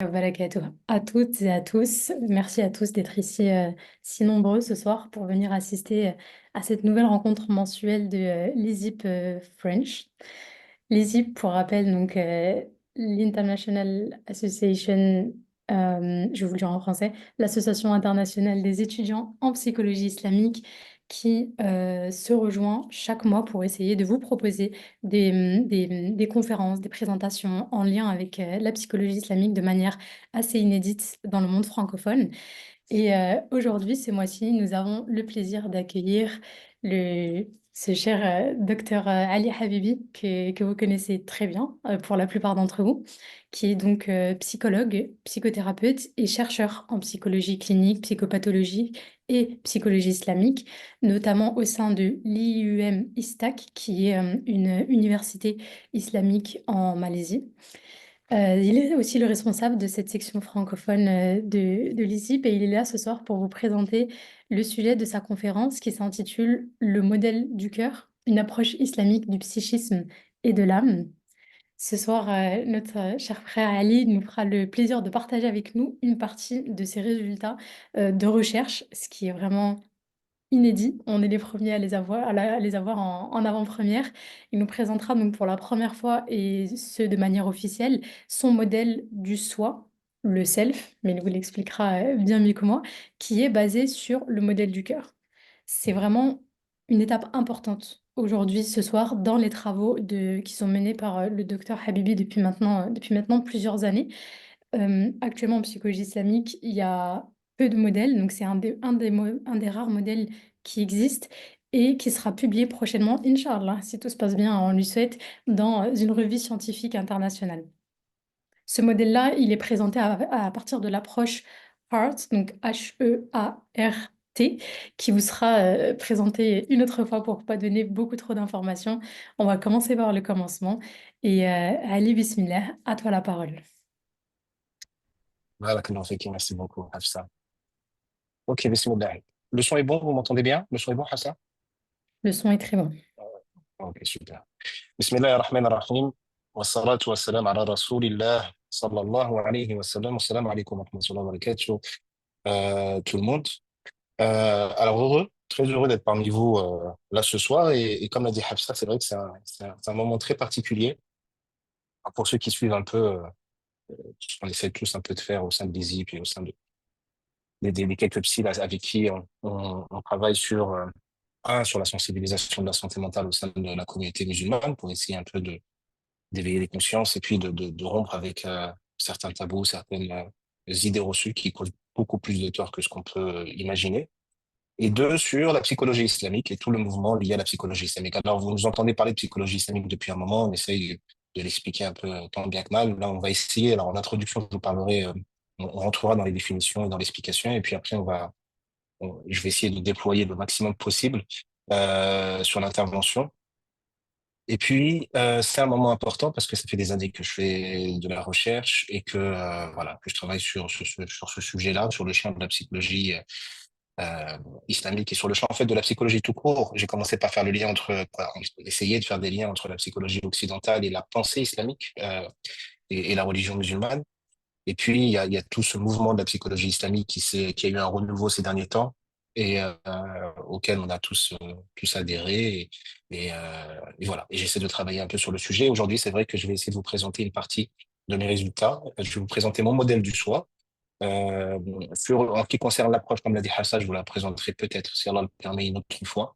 Barakatuh à toutes et à tous. Merci à tous d'être ici si nombreux ce soir pour venir assister à cette nouvelle rencontre mensuelle de l'ISIP French. L'ISIP, pour rappel, donc l'International Association, je vais vous le dire en français, l'Association internationale des étudiants en psychologie islamique qui se rejoint chaque mois pour essayer de vous proposer des conférences, des présentations en lien avec la psychologie islamique de manière assez inédite dans le monde francophone. Et aujourd'hui, ce mois-ci, nous avons le plaisir d'accueillir ce cher docteur Ali Habibi, que vous connaissez très bien pour la plupart d'entre vous, qui est donc psychologue, psychothérapeute et chercheur en psychologie clinique, psychopathologie et psychologie islamique, notamment au sein de l'IUM ISTAC, qui est une université islamique en Malaisie. Il est aussi le responsable de cette section francophone de l'ISIP et il est là ce soir pour vous présenter le sujet de sa conférence qui s'intitule Le modèle du cœur, une approche islamique du psychisme et de l'âme. Ce soir, notre cher frère Ali nous fera le plaisir de partager avec nous une partie de ses résultats de recherche, ce qui est vraiment inédit. On est les premiers à les avoir, à les avoir en avant-première. Il nous présentera donc pour la première fois, et ce de manière officielle, son modèle du soi, le self, mais il vous l'expliquera bien mieux que moi, qui est basé sur le modèle du cœur. C'est vraiment une étape importante aujourd'hui, ce soir, dans les travaux qui sont menés par le docteur Habibi depuis maintenant plusieurs années. Actuellement, en psychologie islamique, il y a peu de modèles, donc c'est un des rares modèles qui existe et qui sera publié prochainement, Inch'Allah, si tout se passe bien, on lui souhaite, dans une revue scientifique internationale. Ce modèle-là, il est présenté à partir de l'approche HEART, donc H-E-A-R-T, qui vous sera présenté une autre fois pour ne pas donner beaucoup trop d'informations. On va commencer par le commencement. Et Ali, Bismillah, à toi la parole. Voilà, merci beaucoup, Hafsa. Ok, bismillah. Le son est bon, vous m'entendez bien? Le son est bon, Hafsa? Le son est très bon. Ok, super. Bismillah ar-Rahman ar-Rahim. Wassalatu wassalam ala Rasulillah sallallahu alayhi wa sallam. Wassalamu alaikum wa rahmatullahi wa barakatuh. Tout le monde. Alors heureux, très heureux d'être parmi vous là ce soir. Et comme l'a dit Hafsa, c'est vrai que c'est un moment très particulier. Pour ceux qui suivent un peu ce qu'on essaie tous un peu de faire au sein de l'ISIP et au sein des quelques psys là, avec qui on travaille sur la sensibilisation de la santé mentale au sein de la communauté musulmane pour essayer un peu d'éveiller les consciences et puis de rompre avec certains tabous, certaines idées reçues qui causent beaucoup plus de tort que ce qu'on peut imaginer. Et deux, sur la psychologie islamique et tout le mouvement lié à la psychologie islamique. Alors, vous nous entendez parler de psychologie islamique depuis un moment, on essaye de l'expliquer un peu tant bien que mal. Là, on va essayer. Alors, en introduction, je vous parlerai, on rentrera dans les définitions et dans l'explication, et puis après, je vais essayer de déployer le maximum possible sur l'intervention. Et puis, c'est un moment important parce que ça fait des années que je fais de la recherche et que voilà, que je travaille sur ce sujet-là, sur le champ de la psychologie euh, islamique et sur le champ en fait de la psychologie tout court. J'ai commencé par faire le lien essayer de faire des liens entre la psychologie occidentale et la pensée islamique et la religion musulmane. Et puis il y a tout ce mouvement de la psychologie islamique qui a eu un renouveau ces derniers temps et auquel on a tous adhéré et voilà. Et j'essaie de travailler un peu sur le sujet. Aujourd'hui, c'est vrai que je vais essayer de vous présenter une partie de mes résultats. Je vais vous présenter mon modèle du soi. En ce qui concerne l'approche, comme l'a dit Hassan, je vous la présenterai peut-être, si Allah le permet, une autre fois.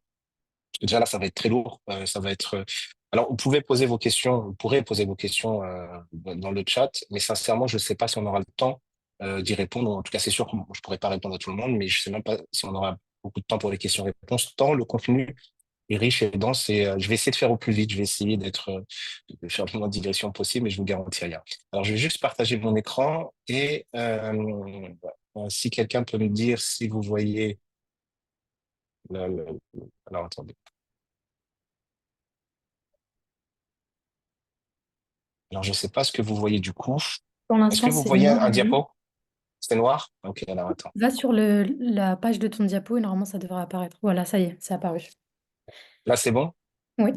Déjà là, ça va être très lourd. Ça va être. Alors, vous pourrez poser vos questions dans le chat, mais sincèrement, je ne sais pas si on aura le temps d'y répondre. En tout cas, c'est sûr que je pourrais pas répondre à tout le monde, mais je sais même pas si on aura beaucoup de temps pour les questions-réponses. Tant le contenu est riche et dense, et je vais essayer de faire au plus vite. Je vais essayer de faire le moins de digression possible, mais je vous garantis rien. Alors, je vais juste partager mon écran et si quelqu'un peut me dire si vous voyez. Alors, attendez. Alors, je ne sais pas ce que vous voyez du coup. Pour Est-ce l'instant, que vous c'est voyez noir, un Ali. diapo? C'est noir? Ok, alors attends. Va sur la page de ton diapo et normalement, ça devrait apparaître. Voilà, ça y est, c'est apparu. Là, c'est bon? Oui.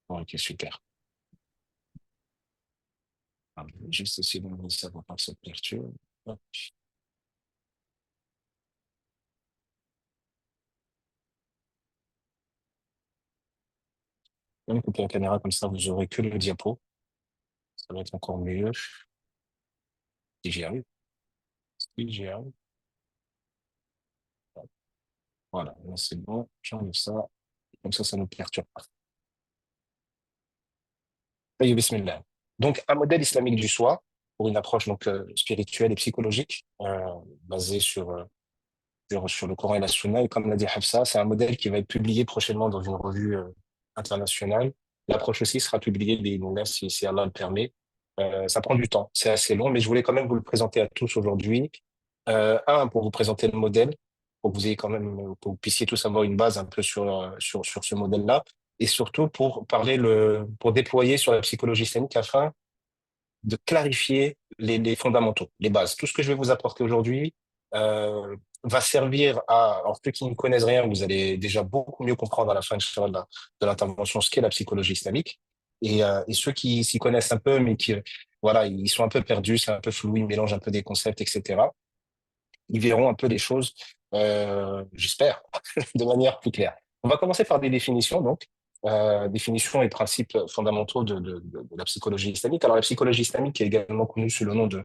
Ok, super. Ah, juste essayer de me ça pour pas que ça perturbe. Hop. Même couper la caméra comme ça, vous aurez que le diapo. Ça va être encore mieux. Si j'y arrive. Si j'y arrive. Voilà, là, c'est bon. J'enlève ça. Comme ça ne perturbe pas. Tayyib, bismillah. Donc, un modèle islamique du soi pour une approche donc spirituelle et psychologique basée sur le Coran et la Sunna. Et comme l'a dit Hafsa, c'est un modèle qui va être publié prochainement dans une revue internationale. L'approche aussi sera publiée si Allah le permet. Ça prend du temps, c'est assez long, mais je voulais quand même vous le présenter à tous aujourd'hui. Pour vous présenter le modèle, pour que vous ayez quand même, pour que vous puissiez tous avoir une base un peu sur ce modèle-là, et surtout pour déployer sur la psychologie islamique afin de clarifier les fondamentaux, les bases. Tout ce que je vais vous apporter aujourd'hui va servir à, alors ceux qui ne connaissent rien, vous allez déjà beaucoup mieux comprendre à la fin de l'intervention ce qu'est la psychologie islamique. Et ceux qui s'y connaissent un peu, mais qui, voilà, ils sont un peu perdus, c'est un peu flou, ils mélangent un peu des concepts, etc. Ils verront un peu les choses, j'espère, de manière plus claire. On va commencer par des définitions, donc, définitions et principes fondamentaux de la psychologie islamique. Alors, la psychologie islamique est également connue sous le nom de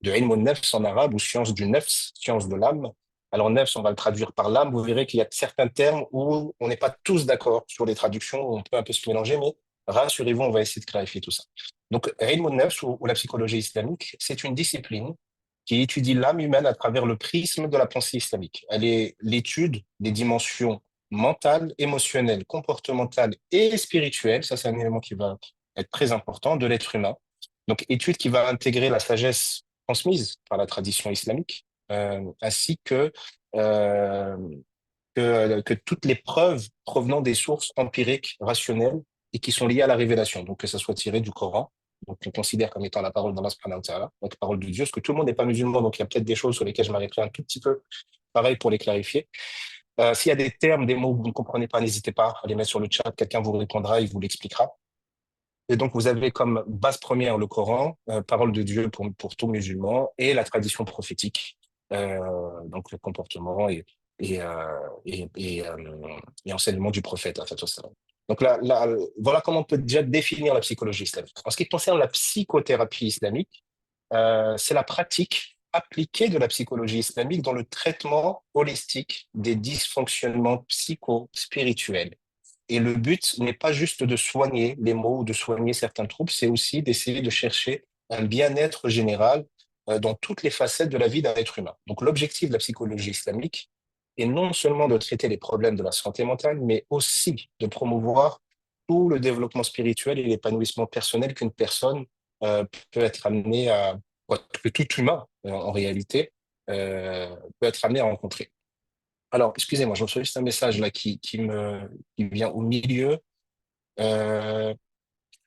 ilm al-nafs en arabe ou science du nafs, science de l'âme. Alors, nafs, on va le traduire par l'âme. Vous verrez qu'il y a certains termes où on n'est pas tous d'accord sur les traductions, où on peut un peu se mélanger, mais rassurez-vous, on va essayer de clarifier tout ça. Donc, ilm al-nafs ou la psychologie islamique, c'est une discipline qui étudie l'âme humaine à travers le prisme de la pensée islamique. Elle est l'étude des dimensions mentales, émotionnelles, comportementales et spirituelles. Ça, c'est un élément qui va être très important de l'être humain. Donc, étude qui va intégrer la sagesse transmise par la tradition islamique, ainsi euh, que toutes les preuves provenant des sources empiriques, rationnelles et qui sont liées à la révélation. Donc, que ça soit tiré du Coran, donc on considère comme étant la parole d'Allah subhanahu wa ta'ala, donc parole de Dieu, parce que tout le monde n'est pas musulman, donc il y a peut-être des choses sur lesquelles je m'arrêterai un tout petit peu, pareil pour les clarifier. S'il y a des termes, des mots que vous ne comprenez pas, n'hésitez pas à les mettre sur le chat, quelqu'un vous répondra, il vous l'expliquera. Et donc, vous avez comme base première le Coran, parole de Dieu pour tout musulman, et la tradition prophétique, donc le comportement et enseignement du prophète. Donc voilà comment on peut déjà définir la psychologie islamique. En ce qui concerne la psychothérapie islamique, c'est la pratique appliquée de la psychologie islamique dans le traitement holistique des dysfonctionnements psycho-spirituels. Et le but n'est pas juste de soigner les maux ou de soigner certains troubles, c'est aussi d'essayer de chercher un bien-être général dans toutes les facettes de la vie d'un être humain. Donc l'objectif de la psychologie islamique est non seulement de traiter les problèmes de la santé mentale, mais aussi de promouvoir tout le développement spirituel et l'épanouissement personnel qu'une personne peut être amenée à, que tout humain en réalité peut être amené à rencontrer. Alors, excusez-moi, je reçois juste un message là qui vient au milieu. Euh,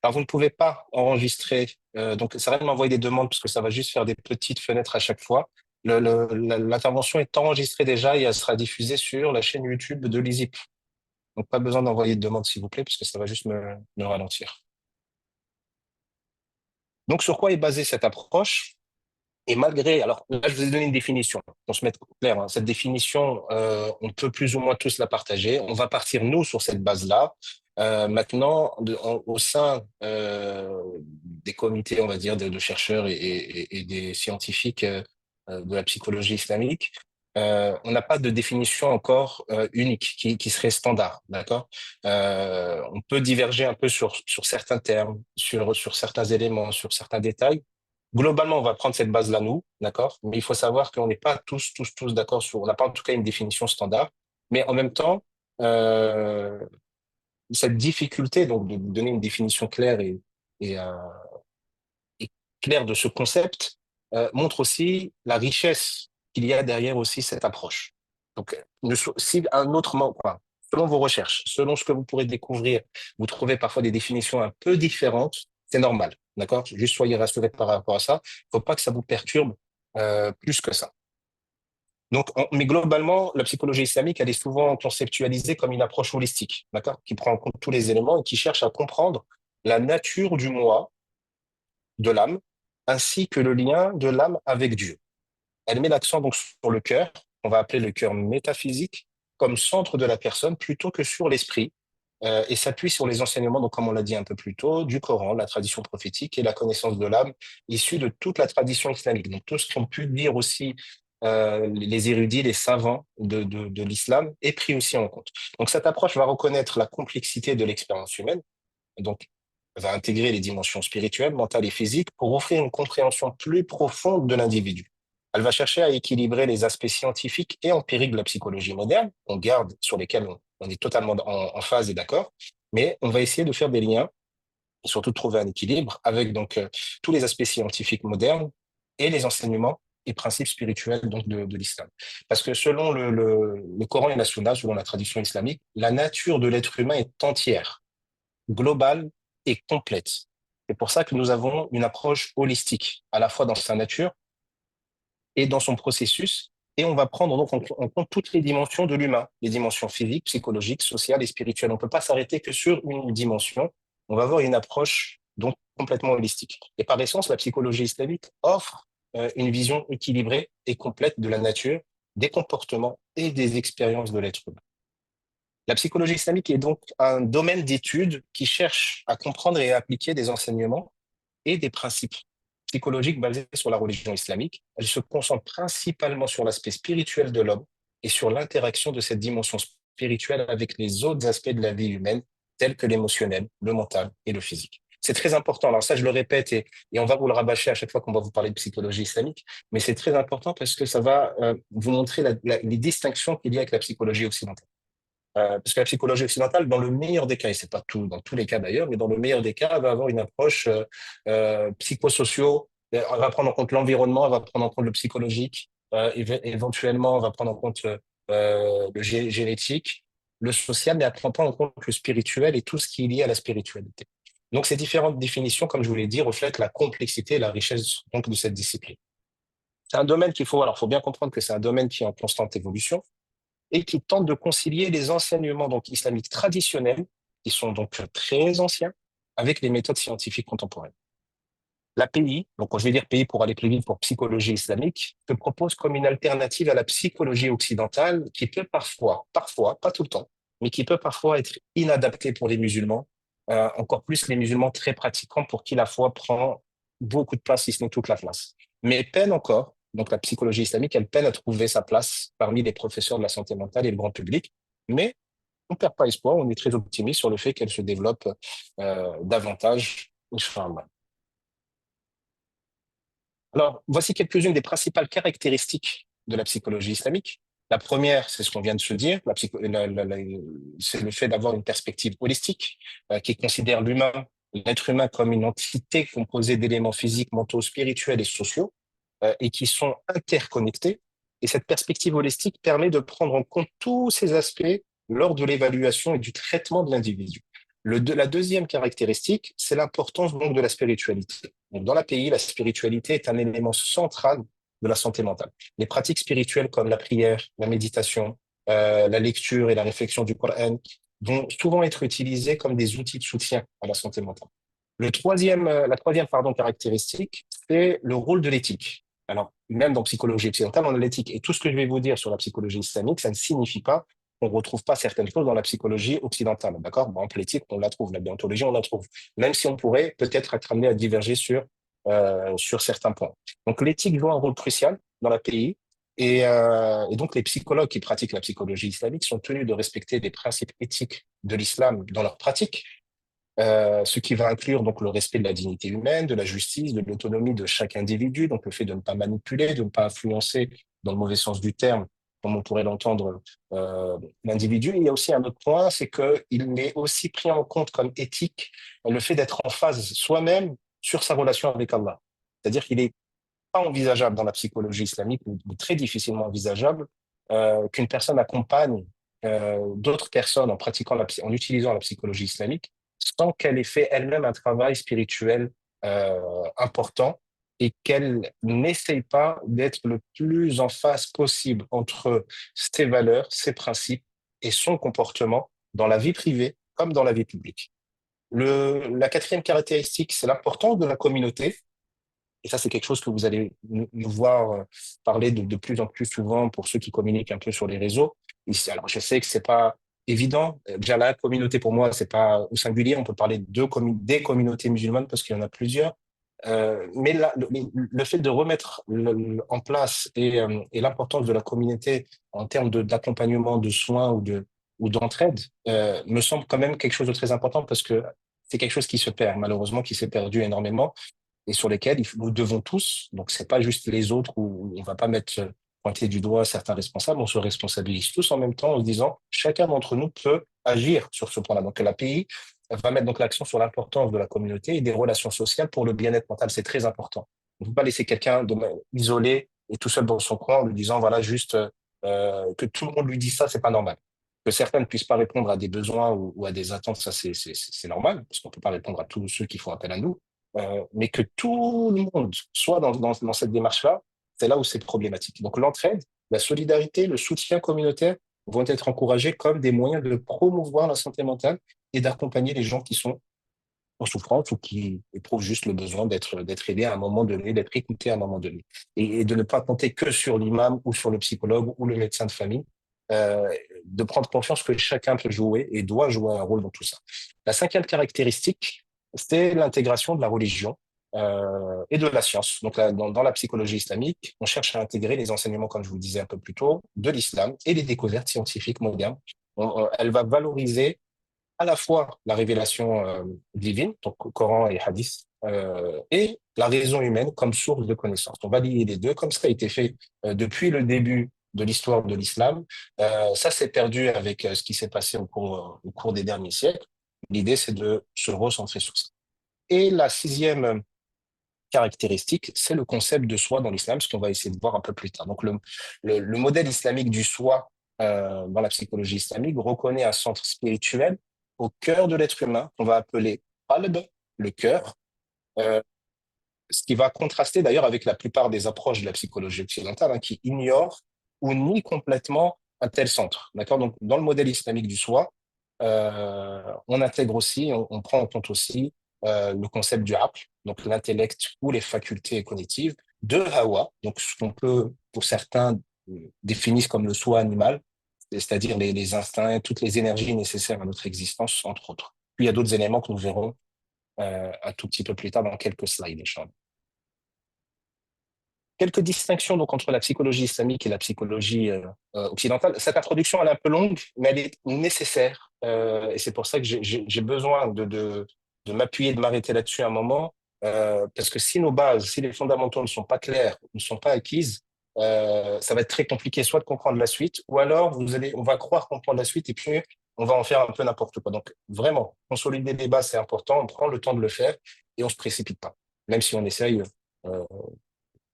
alors, vous ne pouvez pas enregistrer. Donc, ça va m'envoyer des demandes parce que ça va juste faire des petites fenêtres à chaque fois. L'intervention est enregistrée déjà et elle sera diffusée sur la chaîne YouTube de l'ISIP. Donc, pas besoin d'envoyer de demande, s'il vous plaît, parce que ça va juste me ralentir. Donc, sur quoi est basée cette approche? Et malgré, alors là, je vous ai donné une définition, pour se mettre clair, hein. Cette définition, on peut plus ou moins tous la partager. On va partir, nous, sur cette base-là. Maintenant, au sein des comités, on va dire, de chercheurs et des scientifiques de la psychologie islamique, on n'a pas de définition encore unique qui serait standard, d'accord? On peut diverger un peu sur certains termes, sur certains éléments, sur certains détails. Globalement, on va prendre cette base-là, nous, d'accord? Mais il faut savoir qu'on n'est pas tous d'accord on n'a pas en tout cas une définition standard. Mais en même temps, euh, cette difficulté, donc, de donner une définition claire et, euh, et claire de ce concept, montre aussi la richesse qu'il y a derrière aussi cette approche. Donc, si un autre, quoi, selon vos recherches, selon ce que vous pourrez découvrir, vous trouvez parfois des définitions un peu différentes, c'est normal, d'accord? Juste soyez rassurés par rapport à ça. Il ne faut pas que ça vous perturbe plus que ça. Donc, mais globalement, la psychologie islamique, elle est souvent conceptualisée comme une approche holistique, d'accord, qui prend en compte tous les éléments et qui cherche à comprendre la nature du moi, de l'âme, ainsi que le lien de l'âme avec Dieu. Elle met l'accent donc sur le cœur, on va appeler le cœur métaphysique, comme centre de la personne plutôt que sur l'esprit, et s'appuie sur les enseignements, donc comme on l'a dit un peu plus tôt, du Coran, la tradition prophétique et la connaissance de l'âme issue de toute la tradition islamique. Donc tout ce qu'ont pu dire aussi les érudits, les savants de l'islam est pris aussi en compte. Donc cette approche va reconnaître la complexité de l'expérience humaine, donc va intégrer les dimensions spirituelles, mentales et physiques pour offrir une compréhension plus profonde de l'individu. Elle va chercher à équilibrer les aspects scientifiques et empiriques de la psychologie moderne, on garde sur lesquels on est totalement en phase et d'accord, mais on va essayer de faire des liens et surtout de trouver un équilibre avec donc tous les aspects scientifiques modernes et les enseignements et principes spirituels donc de l'islam. Parce que selon le Coran et la Sunna, selon la tradition islamique, la nature de l'être humain est entière, globale et complète. C'est pour ça que nous avons une approche holistique, à la fois dans sa nature et dans son processus. Et on va prendre donc en compte toutes les dimensions de l'humain, les dimensions physiques, psychologiques, sociales et spirituelles. On ne peut pas s'arrêter que sur une dimension. On va avoir une approche donc complètement holistique. Et par essence, la psychologie islamique offre une vision équilibrée et complète de la nature, des comportements et des expériences de l'être humain. La psychologie islamique est donc un domaine d'étude qui cherche à comprendre et à appliquer des enseignements et des principes psychologiques basés sur la religion islamique. Elle se concentre principalement sur l'aspect spirituel de l'homme et sur l'interaction de cette dimension spirituelle avec les autres aspects de la vie humaine, tels que l'émotionnel, le mental et le physique. C'est très important. Alors ça, je le répète et on va vous le rabâcher à chaque fois qu'on va vous parler de psychologie islamique, mais c'est très important parce que ça va vous montrer les distinctions qu'il y a avec la psychologie occidentale. Parce que la psychologie occidentale, dans le meilleur des cas, et c'est pas tout, dans tous les cas d'ailleurs, mais dans le meilleur des cas, elle va avoir une approche psychosocio. Elle va prendre en compte l'environnement, elle va prendre en compte le psychologique, éventuellement, elle va prendre en compte le génétique, le social, mais elle prend pas en compte le spirituel et tout ce qui est lié à la spiritualité. Donc, ces différentes définitions, comme je vous l'ai dit, reflètent la complexité et la richesse donc, de cette discipline. C'est un domaine alors, faut bien comprendre que c'est un domaine qui est en constante évolution et qui tente de concilier les enseignements donc islamiques traditionnels, qui sont donc très anciens, avec les méthodes scientifiques contemporaines. L'API, donc quand je vais dire pays pour aller plus vite pour psychologie islamique, se propose comme une alternative à la psychologie occidentale qui peut parfois, pas tout le temps, mais qui peut parfois être inadaptée pour les musulmans, encore plus les musulmans très pratiquants pour qui la foi prend beaucoup de place, si ce n'est toute la place. Mais peine encore, donc la psychologie islamique, elle peine à trouver sa place parmi les professeurs de la santé mentale et le grand public, mais on ne perd pas espoir, on est très optimiste sur le fait qu'elle se développe davantage, Inch'Allah. Alors, voici quelques-unes des principales caractéristiques de la psychologie islamique. La première, c'est ce qu'on vient de se dire, c'est le fait d'avoir une perspective holistique qui considère l'être humain comme une entité composée d'éléments physiques, mentaux, spirituels et sociaux et qui sont interconnectés. Et cette perspective holistique permet de prendre en compte tous ces aspects lors de l'évaluation et du traitement de l'individu. La deuxième caractéristique, c'est l'importance donc de la spiritualité. Donc, dans l'API, la spiritualité est un élément central de la santé mentale. Les pratiques spirituelles comme la prière, la méditation, la lecture et la réflexion du Coran vont souvent être utilisées comme des outils de soutien à la santé mentale. La troisième caractéristique, c'est le rôle de l'éthique. Alors, même dans psychologie occidentale, on a l'éthique. Et tout ce que je vais vous dire sur la psychologie islamique, ça ne signifie pas qu'on ne retrouve pas certaines choses dans la psychologie occidentale. D'accord? Par exemple, l'éthique, on la trouve. La déontologie, on la trouve. Même si on pourrait peut-être être amené à diverger sur certains points. Donc, l'éthique joue un rôle crucial dans la pays. Et donc, les psychologues qui pratiquent la psychologie islamique sont tenus de respecter les principes éthiques de l'islam dans leur pratique, ce qui va inclure donc le respect de la dignité humaine, de la justice, de l'autonomie de chaque individu, donc le fait de ne pas manipuler, de ne pas influencer dans le mauvais sens du terme, comme on pourrait l'entendre, l'individu. Il y a aussi un autre point, c'est qu'il est aussi pris en compte comme éthique le fait d'être en phase soi-même sur sa relation avec Allah. C'est-à-dire qu'il est pas envisageable dans la psychologie islamique, ou très difficilement envisageable, qu'une personne accompagne d'autres personnes en en utilisant la psychologie islamique, sans qu'elle ait fait elle-même un travail spirituel important et qu'elle n'essaye pas d'être le plus en phase possible entre ses valeurs, ses principes et son comportement dans la vie privée comme dans la vie publique. La quatrième caractéristique, c'est l'importance de la communauté Et ça, c'est quelque chose que vous allez nous voir parler de plus en plus souvent pour ceux qui communiquent un peu sur les réseaux. Alors, je sais que c'est pas évident. Déjà, la communauté, pour moi, c'est pas au singulier. On peut parler des communautés musulmanes parce qu'il y en a plusieurs. Mais le fait de remettre en place et l'importance de la communauté en termes d'accompagnement, de soins ou d'entraide me semble quand même quelque chose de très important parce que c'est quelque chose qui se perd, malheureusement, qui s'est perdu énormément et sur lesquels nous devons tous, donc c'est pas juste les autres où on va pas mettre pointer du doigt certains responsables, on se responsabilise tous en même temps en se disant chacun d'entre nous peut agir sur ce point-là. Donc l'API va mettre donc l'accent sur l'importance de la communauté et des relations sociales pour le bien-être mental, c'est très important. On ne peut pas laisser quelqu'un isolé et tout seul dans son coin en lui disant voilà juste que tout le monde lui dit ça, c'est pas normal. Que certains ne puissent pas répondre à des besoins ou à des attentes, ça c'est normal parce qu'on peut pas répondre à tous ceux qui font appel à nous. Mais que tout le monde soit dans cette démarche-là, c'est là où c'est problématique. Donc l'entraide, la solidarité, le soutien communautaire vont être encouragés comme des moyens de promouvoir la santé mentale et d'accompagner les gens qui sont en souffrance ou qui éprouvent juste le besoin d'être aidés à un moment donné, d'être écoutés à un moment donné. Et de ne pas compter que sur l'imam ou sur le psychologue ou le médecin de famille, euh, de prendre conscience que chacun peut jouer et doit jouer un rôle dans tout ça. La cinquième caractéristique, c'est l'intégration de la religion et de la science. Donc là, dans la psychologie islamique, on cherche à intégrer les enseignements, comme je vous le disais un peu plus tôt, de l'islam et les découvertes scientifiques modernes. Elle va valoriser à la fois la révélation divine, donc Coran et Hadith, et la raison humaine comme source de connaissance. On va lier les deux, comme ça a été fait depuis le début de l'histoire de l'islam. Ça s'est perdu avec ce qui s'est passé au cours des derniers siècles. L'idée, c'est de se recentrer sur ça. Et la sixième caractéristique, c'est le concept de soi dans l'islam, ce qu'on va essayer de voir un peu plus tard. Donc, le modèle islamique du soi dans la psychologie islamique reconnaît un centre spirituel au cœur de l'être humain, qu'on va appeler qalb, le cœur, euh, ce qui va contraster d'ailleurs avec la plupart des approches de la psychologie occidentale, hein, qui ignorent ou nient complètement un tel centre. D'accord? Donc, dans le modèle islamique du soi, on intègre aussi, on prend en compte aussi le concept du aql, donc l'intellect ou les facultés cognitives, de hawa, donc ce qu'on peut, pour certains, définir comme le soi animal, c'est-à-dire les instincts, toutes les énergies nécessaires à notre existence, entre autres. Puis il y a d'autres éléments que nous verrons un tout petit peu plus tard dans quelques slides, Inch'Allah. Quelques distinctions donc entre la psychologie islamique et la psychologie occidentale. Cette introduction elle est un peu longue, mais elle est nécessaire. Et c'est pour ça que j'ai besoin de m'appuyer, de m'arrêter là-dessus un moment, parce que si nos bases, si les fondamentaux ne sont pas clairs, ne sont pas acquises, ça va être très compliqué soit de comprendre la suite, ou alors on va croire comprendre la suite et puis on va en faire un peu n'importe quoi. Donc vraiment, consolider les bases, c'est important, on prend le temps de le faire et on se précipite pas, même si on essaye euh,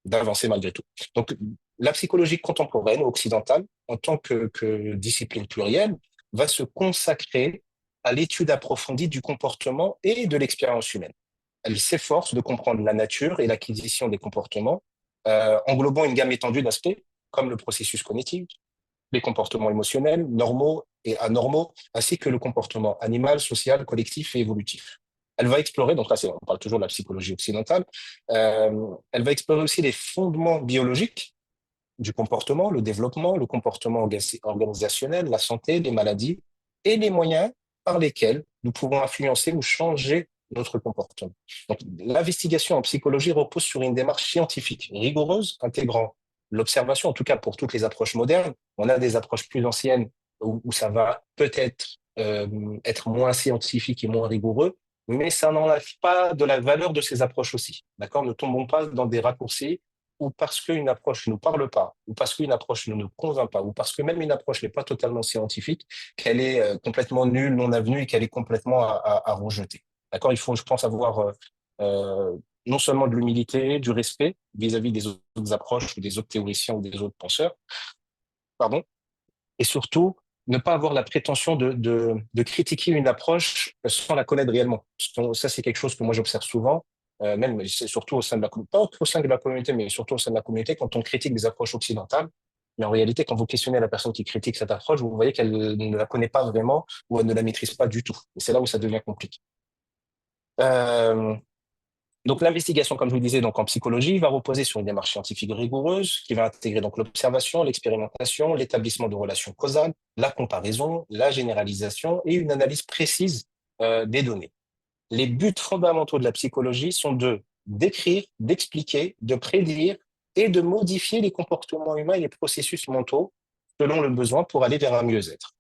d'avancer malgré tout. Donc, la psychologie contemporaine occidentale, en tant que discipline plurielle, va se consacrer à l'étude approfondie du comportement et de l'expérience humaine. Elle s'efforce de comprendre la nature et l'acquisition des comportements, englobant une gamme étendue d'aspects, comme le processus cognitif, les comportements émotionnels, normaux et anormaux, ainsi que le comportement animal, social, collectif et évolutif. Elle va explorer, donc là on parle toujours de la psychologie occidentale, elle va explorer aussi les fondements biologiques du comportement, le développement, le comportement organisationnel, la santé, les maladies et les moyens par lesquels nous pouvons influencer ou changer notre comportement. Donc, l'investigation en psychologie repose sur une démarche scientifique rigoureuse, intégrant l'observation, en tout cas pour toutes les approches modernes. On a des approches plus anciennes où ça va peut-être être moins scientifique et moins rigoureux, mais ça n'enlève pas de la valeur de ces approches aussi. D'accord? Ne tombons pas dans des raccourcis ou parce qu'une approche ne nous parle pas, ou parce qu'une approche ne nous convainc pas, ou parce que même une approche n'est pas totalement scientifique, qu'elle est complètement nulle, non avenue et qu'elle est complètement à rejeter. D'accord? Il faut, je pense, avoir euh, non seulement de l'humilité, du respect vis-à-vis des autres approches ou des autres théoriciens ou des autres penseurs, pardon, et surtout ne pas avoir la prétention de critiquer une approche sans la connaître réellement. Ça, c'est quelque chose que moi j'observe souvent, même c'est surtout au sein de la communauté, pas au sein de la communauté, mais surtout au sein de la communauté, quand on critique des approches occidentales. Mais en réalité, quand vous questionnez la personne qui critique cette approche, vous voyez qu'elle ne la connaît pas vraiment ou elle ne la maîtrise pas du tout. Et c'est là où ça devient compliqué. Euh, Donc l'investigation, comme je vous disais, donc en psychologie, va reposer sur une démarche scientifique rigoureuse qui va intégrer donc l'observation, l'expérimentation, l'établissement de relations causales, la comparaison, la généralisation et une analyse précise des données. Les buts fondamentaux de la psychologie sont de décrire, d'expliquer, de prédire et de modifier les comportements humains et les processus mentaux selon le besoin pour aller vers un mieux-être.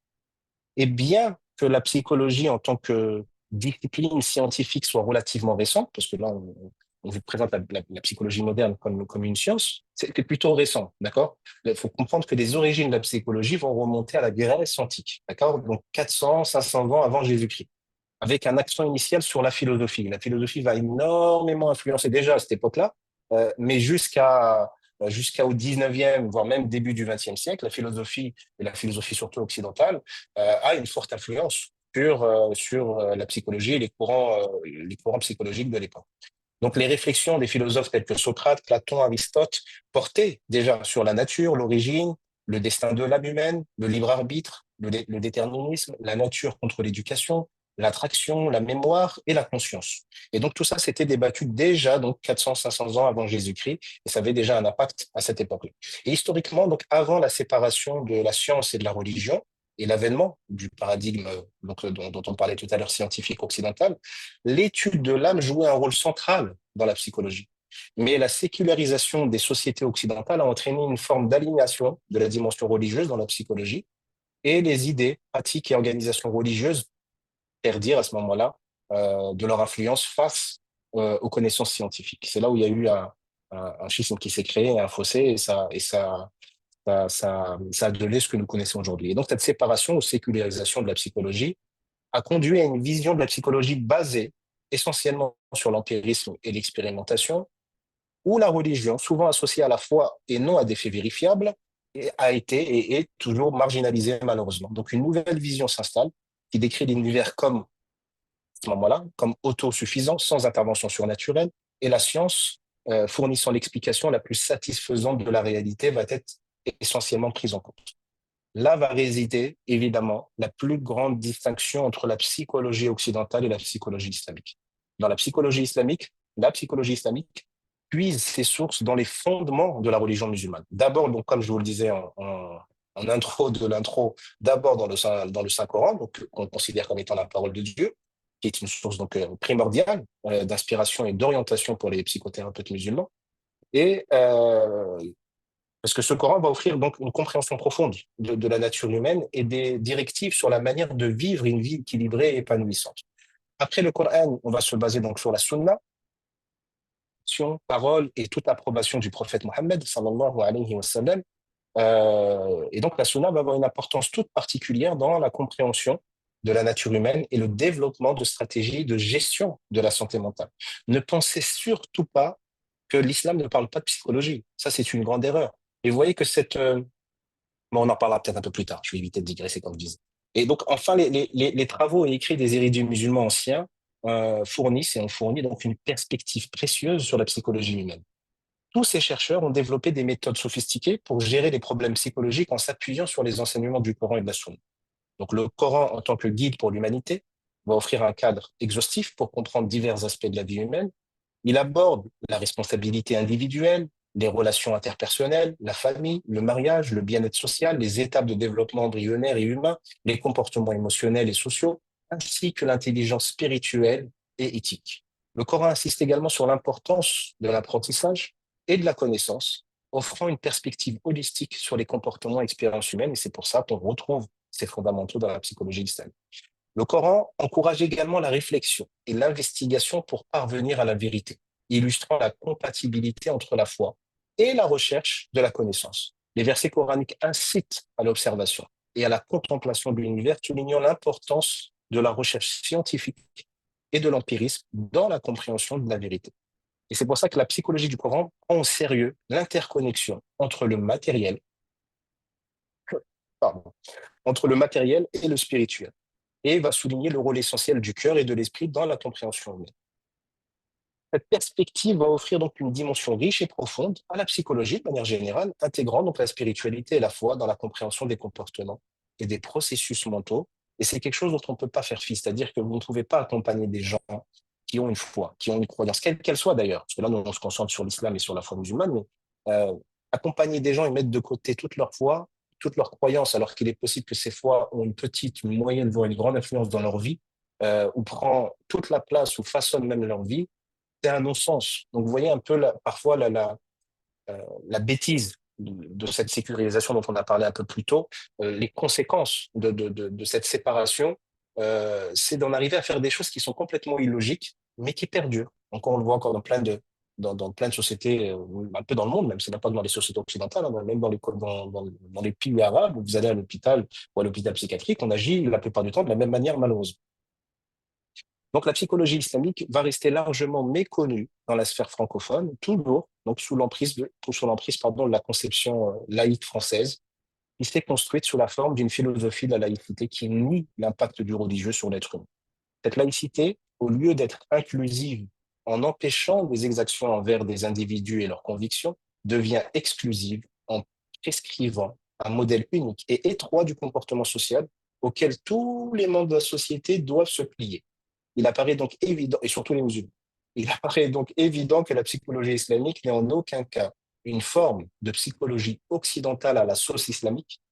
Et bien que la psychologie en tant que discipline scientifique soit relativement récente, parce que là, on vous présente la psychologie moderne comme une science, c'est plutôt récent, d'accord? Il faut comprendre que les origines de la psychologie vont remonter à la Grèce antique, d'accord? Donc 400, 500 ans avant Jésus-Christ, avec un accent initial sur la philosophie. La philosophie va énormément influencer déjà à cette époque-là, mais jusqu'au 19e, voire même début du 20e siècle, la philosophie, et la philosophie surtout occidentale, a une forte influence sur la psychologie et les courants psychologiques de l'époque. Donc les réflexions des philosophes tels que Socrate, Platon, Aristote portaient déjà sur la nature, l'origine, le destin de l'âme humaine, le libre arbitre, le déterminisme, la nature contre l'éducation, l'attraction, la mémoire et la conscience. Et donc tout ça, c'était débattu déjà donc 400, 500 ans avant Jésus-Christ, et ça avait déjà un impact à cette époque-là. Et historiquement, donc avant la séparation de la science et de la religion, et l'avènement du paradigme dont on parlait tout à l'heure scientifique occidental, l'étude de l'âme jouait un rôle central dans la psychologie. Mais la sécularisation des sociétés occidentales a entraîné une forme d'aliénation de la dimension religieuse dans la psychologie, et les idées, pratiques et organisations religieuses perdirent à ce moment-là de leur influence face aux connaissances scientifiques. C'est là où il y a eu un schisme qui s'est créé, un fossé, et ça a donné ce que nous connaissons aujourd'hui. Et donc cette séparation ou sécularisation de la psychologie a conduit à une vision de la psychologie basée essentiellement sur l'empirisme et l'expérimentation, où la religion, souvent associée à la foi et non à des faits vérifiables, a été et est toujours marginalisée malheureusement. Donc une nouvelle vision s'installe qui décrit l'univers comme, à ce moment-là, comme autosuffisant, sans intervention surnaturelle, et la science, fournissant l'explication la plus satisfaisante de la réalité, va être essentiellement prise en compte. Là va résider, évidemment, la plus grande distinction entre la psychologie occidentale et la psychologie islamique. Dans la psychologie islamique puise ses sources dans les fondements de la religion musulmane. D'abord, donc, comme je vous le disais en intro de l'intro, d'abord dans le Saint-Coran, donc, qu'on considère comme étant la parole de Dieu, qui est une source donc, primordiale d'inspiration et d'orientation pour les psychothérapeutes musulmans. Et parce que ce Coran va offrir donc une compréhension profonde de la nature humaine et des directives sur la manière de vivre une vie équilibrée et épanouissante. Après le Coran, on va se baser donc sur la Sunna, parole et toute approbation du prophète Mohammed, sallallahu alayhi wa sallam. Et donc la Sunna va avoir une importance toute particulière dans la compréhension de la nature humaine et le développement de stratégies de gestion de la santé mentale. Ne pensez surtout pas que l'islam ne parle pas de psychologie. Ça, c'est une grande erreur. Et vous voyez que bon, on en parlera peut-être un peu plus tard. Je vais éviter de digresser, comme je disais. Et donc, enfin, les travaux et écrits des érudits musulmans anciens fournissent et ont fourni donc une perspective précieuse sur la psychologie humaine. Tous ces chercheurs ont développé des méthodes sophistiquées pour gérer les problèmes psychologiques en s'appuyant sur les enseignements du Coran et de la Sunna. Donc, le Coran, en tant que guide pour l'humanité, va offrir un cadre exhaustif pour comprendre divers aspects de la vie humaine. Il aborde la responsabilité individuelle, les relations interpersonnelles, la famille, le mariage, le bien-être social, les étapes de développement embryonnaire et humain, les comportements émotionnels et sociaux, ainsi que l'intelligence spirituelle et éthique. Le Coran insiste également sur l'importance de l'apprentissage et de la connaissance, offrant une perspective holistique sur les comportements et expériences humaines, et c'est pour ça qu'on retrouve ces fondamentaux dans la psychologie islamique. Le Coran encourage également la réflexion et l'investigation pour parvenir à la vérité, illustrant la compatibilité entre la foi et la recherche de la connaissance. Les versets coraniques incitent à l'observation et à la contemplation de l'univers, soulignant l'importance de la recherche scientifique et de l'empirisme dans la compréhension de la vérité. Et c'est pour ça que la psychologie du Coran prend au sérieux l'interconnexion pardon, entre le matériel et le spirituel, et va souligner le rôle essentiel du cœur et de l'esprit dans la compréhension humaine. Cette perspective va offrir donc une dimension riche et profonde à la psychologie de manière générale, intégrant donc la spiritualité et la foi dans la compréhension des comportements et des processus mentaux. Et c'est quelque chose dont on ne peut pas faire fi, c'est-à-dire que vous ne pouvez pas accompagner des gens qui ont une foi, qui ont une croyance, quelle qu'elle soit d'ailleurs, parce que là, nous, on se concentre sur l'islam et sur la foi musulmane, mais accompagner des gens et mettre de côté toute leur foi, toute leur croyance, alors qu'il est possible que ces foi ont une petite, une moyenne, voire une grande influence dans leur vie, ou prend toute la place ou façonne même leur vie, c'est un non-sens. Donc, vous voyez un peu parfois la bêtise de cette sécurisation dont on a parlé un peu plus tôt, les conséquences de cette séparation, c'est d'en arriver à faire des choses qui sont complètement illogiques, mais qui perdurent. Donc, on le voit encore dans plein de sociétés, un peu dans le monde, même, c'est même pas dans les sociétés occidentales, hein, même dans les pays arabes, où vous allez à l'hôpital ou à l'hôpital psychiatrique, on agit la plupart du temps de la même manière, malheureusement. Donc la psychologie islamique va rester largement méconnue dans la sphère francophone, toujours donc sous l'emprise pardon, de la conception laïque française, qui s'est construite sous la forme d'une philosophie de la laïcité qui nie l'impact du religieux sur l'être humain. Cette laïcité, au lieu d'être inclusive en empêchant des exactions envers des individus et leurs convictions, devient exclusive en prescrivant un modèle unique et étroit du comportement social auquel tous les membres de la société doivent se plier. Il apparaît donc évident, et surtout les musulmans, il apparaît donc évident que la psychologie islamique n'est en aucun cas une forme de psychologie occidentale à la sauce islamique,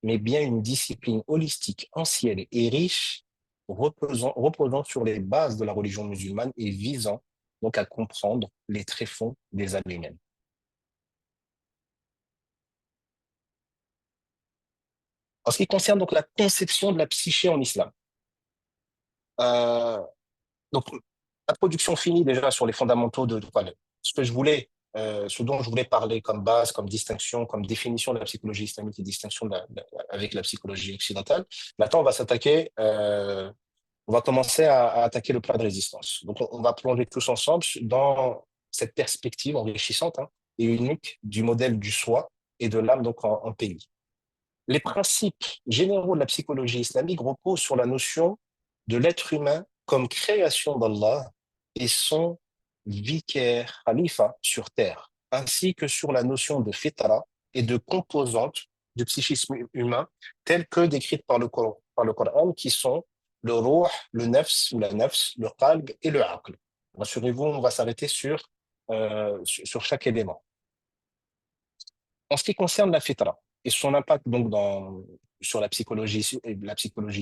mais bien une discipline holistique, ancienne et riche, reposant sur les bases de la religion musulmane et visant donc à comprendre les tréfonds des âmes humaines. En ce qui concerne donc la conception de la psyché en islam, euh, donc, introduction finie déjà sur les fondamentaux de ce que je voulais, ce dont je voulais parler comme base, comme distinction, comme définition de la psychologie islamique et distinction avec la psychologie occidentale. Maintenant, on va commencer à attaquer le plat de résistance. Donc, on va plonger tous ensemble dans cette perspective enrichissante hein, et unique du modèle du soi et de l'âme donc en pays. Les principes généraux de la psychologie islamique reposent sur la notion de l'être humain comme création d'Allah et son vicaire, khalifa, sur terre, ainsi que sur la notion de fitra et de composantes du psychisme humain telles que décrites par le Coran, qui sont le ruh, le nafs ou la nafs, le qalb et le aql. Rassurez-vous, on va s'arrêter sur chaque élément. En ce qui concerne la fitra et son impact donc sur la psychologie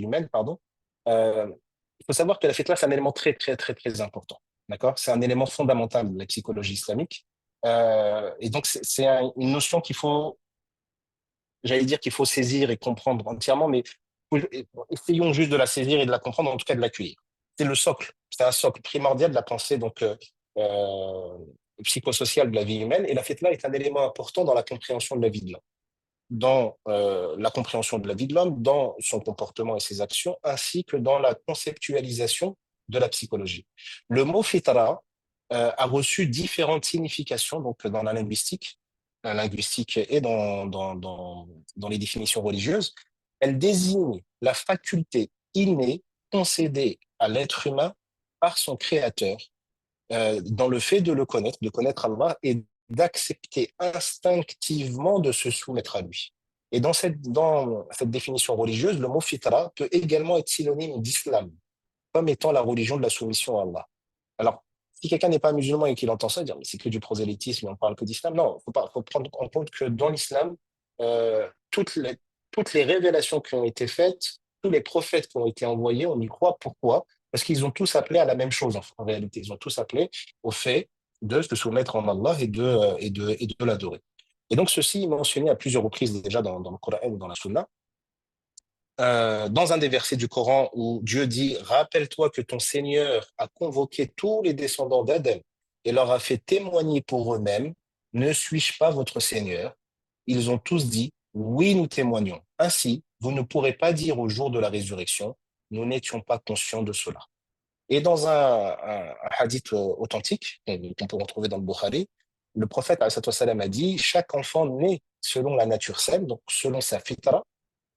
humaine, pardon, il faut savoir que la fitra, c'est un élément très, très, très, très important. D'accord? C'est un élément fondamental de la psychologie islamique. Et donc, c'est une notion j'allais dire qu'il faut saisir et comprendre entièrement, mais essayons juste de la saisir et de la comprendre, en tout cas de l'accueillir. C'est le socle, c'est un socle primordial de la pensée donc euh, psychosociale de la vie humaine, et la fitra est un élément important dans la compréhension de la vie de l'homme, dans la compréhension de la vie de l'homme, dans son comportement et ses actions, ainsi que dans la conceptualisation de la psychologie. Le mot fitra a reçu différentes significations donc, dans la linguistique et dans les définitions religieuses. Elle désigne la faculté innée concédée à l'être humain par son créateur dans le fait de le connaître, de connaître Allah et d'accepter instinctivement de se soumettre à lui. Et dans cette définition religieuse, le mot fitra peut également être synonyme d'islam, comme étant la religion de la soumission à Allah. Alors, si quelqu'un n'est pas musulman et qu'il entend ça, dire mais c'est que du prosélytisme, on parle que d'islam. Non, faut prendre en compte que dans l'islam, euh, toutes les, toutes les révélations qui ont été faites, tous les prophètes qui ont été envoyés, on y croit. Pourquoi? Parce qu'ils ont tous appelé à la même chose en réalité. Ils ont tous appelé au fait de se soumettre en Allah et de l'adorer. Et donc, ceci est mentionné à plusieurs reprises déjà dans le Coran ou dans la Sunna dans un des versets du Coran où Dieu dit, rappelle-toi que ton Seigneur a convoqué tous les descendants d'Adam et leur a fait témoigner pour eux-mêmes, ne suis-je pas votre Seigneur? Ils ont tous dit, oui, nous témoignons. Ainsi, vous ne pourrez pas dire au jour de la résurrection, nous n'étions pas conscients de cela. Et dans un hadith authentique, qu'on peut retrouver dans le Bukhari, le prophète salam, a dit, chaque enfant naît selon la nature saine, donc selon sa fitra,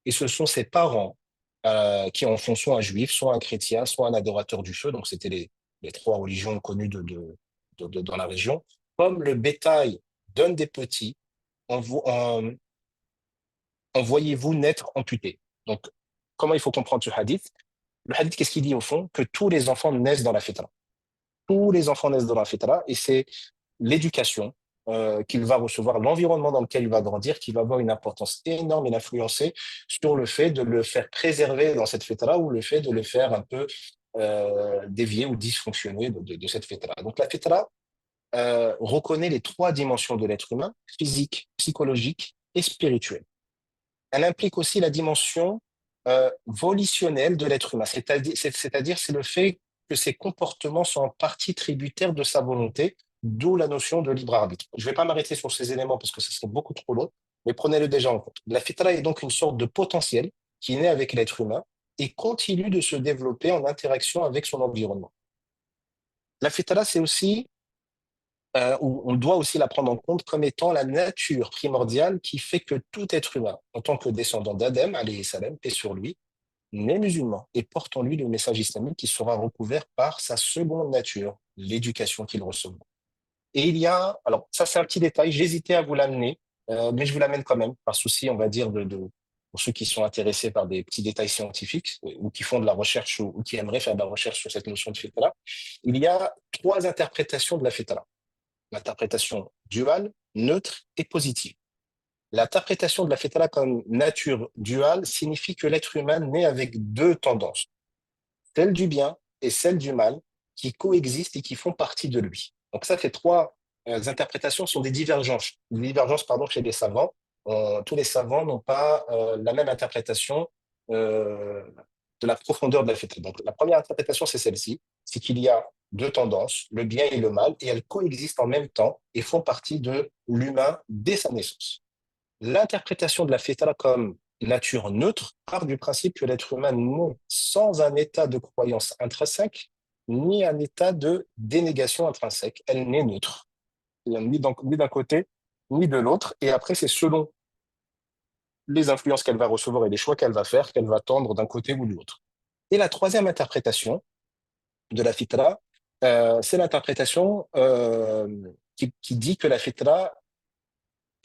et ce sont ses parents qui en font soit un juif, soit un chrétien, soit un adorateur du feu. Donc, c'était les trois religions connues dans la région. Comme le bétail donne des petits, envoyez-vous naître amputé. Donc, comment il faut comprendre ce hadith? Le hadith, qu'est-ce qu'il dit au fond? Que tous les enfants naissent dans la fitra. Tous les enfants naissent dans la fitra et c'est l'éducation qu'il va recevoir, l'environnement dans lequel il va grandir, qui va avoir une importance énorme et influencer sur le fait de le faire préserver dans cette fitra ou le fait de le faire un peu dévier ou dysfonctionner de cette fitra. Donc la fitra reconnaît les trois dimensions de l'être humain, physique, psychologique et spirituelle. Elle implique aussi la dimension volitionnelle de l'être humain, c'est-à-dire c'est le fait que ses comportements sont en partie tributaires de sa volonté, d'où la notion de libre arbitre. Je ne vais pas m'arrêter sur ces éléments parce que ce serait beaucoup trop long, mais prenez-le déjà en compte. La fitra est donc une sorte de potentiel qui naît avec l'être humain et continue de se développer en interaction avec son environnement. La fitra, c'est aussi on doit aussi la prendre en compte comme étant la nature primordiale qui fait que tout être humain, en tant que descendant d'Adam, alayhi salam, paix sur lui, naît musulman et porte en lui le message islamique qui sera recouvert par sa seconde nature, l'éducation qu'il recevra. Et il y a, alors ça c'est un petit détail, j'hésitais à vous l'amener, mais je vous l'amène quand même, par souci, on va dire, pour ceux qui sont intéressés par des petits détails scientifiques ou qui font de la recherche ou qui aimeraient faire de la recherche sur cette notion de fitra. Il y a trois interprétations de la fitra: l'interprétation duale, neutre et positive. L'interprétation de la fitra comme nature duale signifie que l'être humain naît avec deux tendances, celle du bien et celle du mal, qui coexistent et qui font partie de lui. Donc ça, ces trois interprétations sont des divergences pardon, chez les savants. Tous les savants n'ont pas la même interprétation euh, de la profondeur de la fitra. Donc la première interprétation, c'est celle-ci, c'est qu'il y a deux tendances, le bien et le mal, et elles coexistent en même temps et font partie de l'humain dès sa naissance. L'interprétation de la fitra comme nature neutre part du principe que l'être humain naît sans un état de croyance intrinsèque, ni un état de dénégation intrinsèque. Elle n'est neutre, ni d'un côté, ni de l'autre. Et après, c'est selon les influences qu'elle va recevoir et les choix qu'elle va faire, qu'elle va tendre d'un côté ou de l'autre. Et la troisième interprétation de la fitra, c'est l'interprétation qui dit que la fitra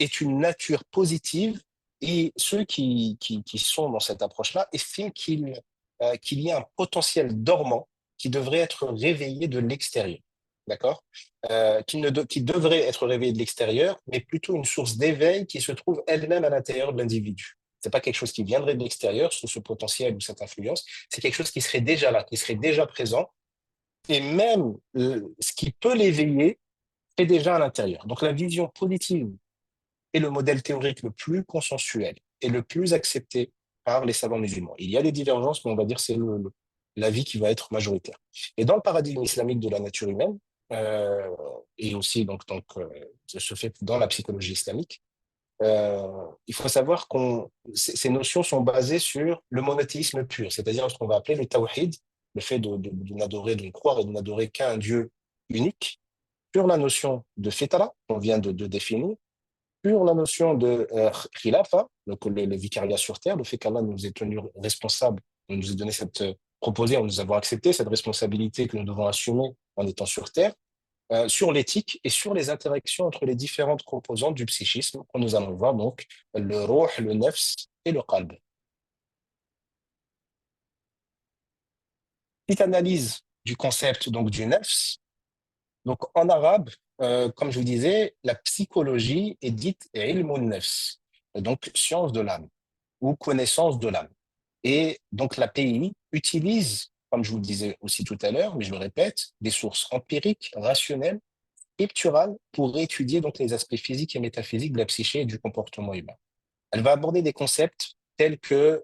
est une nature positive et ceux qui sont dans cette approche-là estiment qu'il y a un potentiel dormant qui devrait être réveillé de l'extérieur. D'accord qui devrait être réveillé de l'extérieur, mais plutôt une source d'éveil qui se trouve elle-même à l'intérieur de l'individu. C'est pas quelque chose qui viendrait de l'extérieur, sous ce potentiel ou cette influence, c'est quelque chose qui serait déjà là, qui serait déjà présent, et même ce qui peut l'éveiller est déjà à l'intérieur. Donc la vision positive est le modèle théorique le plus consensuel et le plus accepté par les savants musulmans. Il y a des divergences, mais on va dire que c'est l'avis qui va être majoritaire. Et dans le paradigme islamique de la nature humaine, euh, et aussi se fait dans la psychologie islamique, il faut savoir que ces notions sont basées sur le monothéisme pur, c'est-à-dire ce qu'on va appeler le tawhid, le fait de croire et de n'adorer qu'un Dieu unique, sur la notion de fitra, qu'on vient de définir, sur la notion de khilafa, donc le vicariat sur terre, le fait qu'Allah nous ait tenus responsables, on nous a donné proposé, nous avons accepté cette responsabilité que nous devons assumer en étant sur terre, sur l'éthique et sur les interactions entre les différentes composantes du psychisme, que nous allons voir donc le ruh, le nafs et le qalb. Petite analyse du concept donc du nafs. Donc en arabe, comme je vous disais, la psychologie est dite ilmun nafs, donc science de l'âme ou connaissance de l'âme. Et donc l'API utilise, comme je vous le disais aussi tout à l'heure, mais je le répète, des sources empiriques, rationnelles, scripturales pour étudier donc les aspects physiques et métaphysiques de la psyché et du comportement humain. Elle va aborder des concepts tels que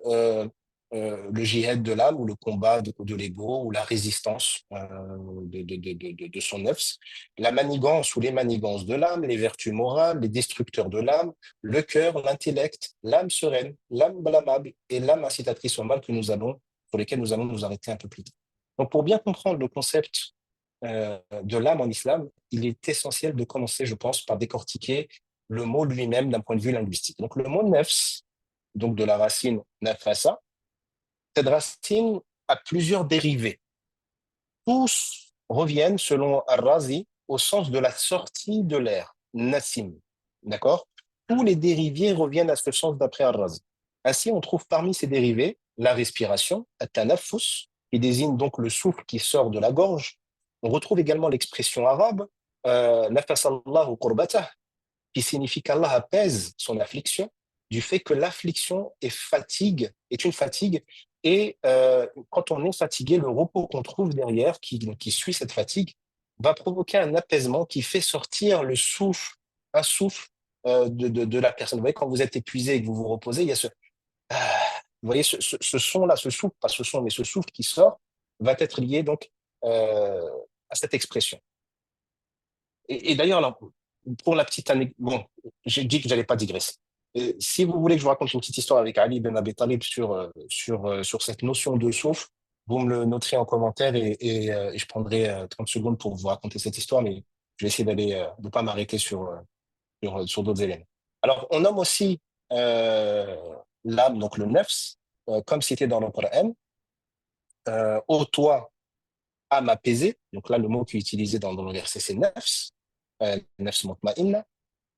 le jihad de l'âme ou le combat de l'ego ou la résistance de son nefs, la manigance ou les manigances de l'âme, les vertus morales, les destructeurs de l'âme, le cœur, l'intellect, l'âme sereine, l'âme blâmable et l'âme incitatrice au mal sur lesquels nous allons nous arrêter un peu plus tard. Donc pour bien comprendre le concept de l'âme en islam, il est essentiel de commencer, je pense, par décortiquer le mot lui-même d'un point de vue linguistique. Donc le mot nefs, donc de la racine nafasa, cette racine a plusieurs dérivés. Tous reviennent, selon Ar-Razi, au sens de la sortie de l'air, nassim. D'accord? Tous les dérivés reviennent à ce sens d'après Ar-Razi. Ainsi, on trouve parmi ces dérivés la respiration, at-tanaffus, qui désigne donc le souffle qui sort de la gorge, On retrouve également l'expression arabe Nafasallahu qurbatah, qui signifie qu'Allah apaise son affliction, du fait que l'affliction est une fatigue, et quand on est fatigué, le repos qu'on trouve derrière, qui suit cette fatigue, va provoquer un apaisement qui fait sortir un souffle de la personne. Vous voyez, quand vous êtes épuisé et que vous vous reposez, il y a ah, vous voyez, ce son-là, ce souffle, pas ce son, mais ce souffle qui sort, va être lié donc euh, à cette expression. Et d'ailleurs, là, pour la petite anecdote, bon, j'ai dit que j'allais pas digresser. Si vous voulez que je vous raconte une petite histoire avec Ali Ben Abi Talib sur cette notion de souffle, vous me le noterez en commentaire, et je prendrai 30 secondes pour vous raconter cette histoire, mais je vais essayer de pas m'arrêter sur d'autres éléments. Alors, on nomme aussi euh, l'âme, donc le nefs, comme cité dans le Coran, ô toi, âme apaisée, donc là, le mot qui est utilisé dans le verset, c'est nefs, nefs mutma'inna,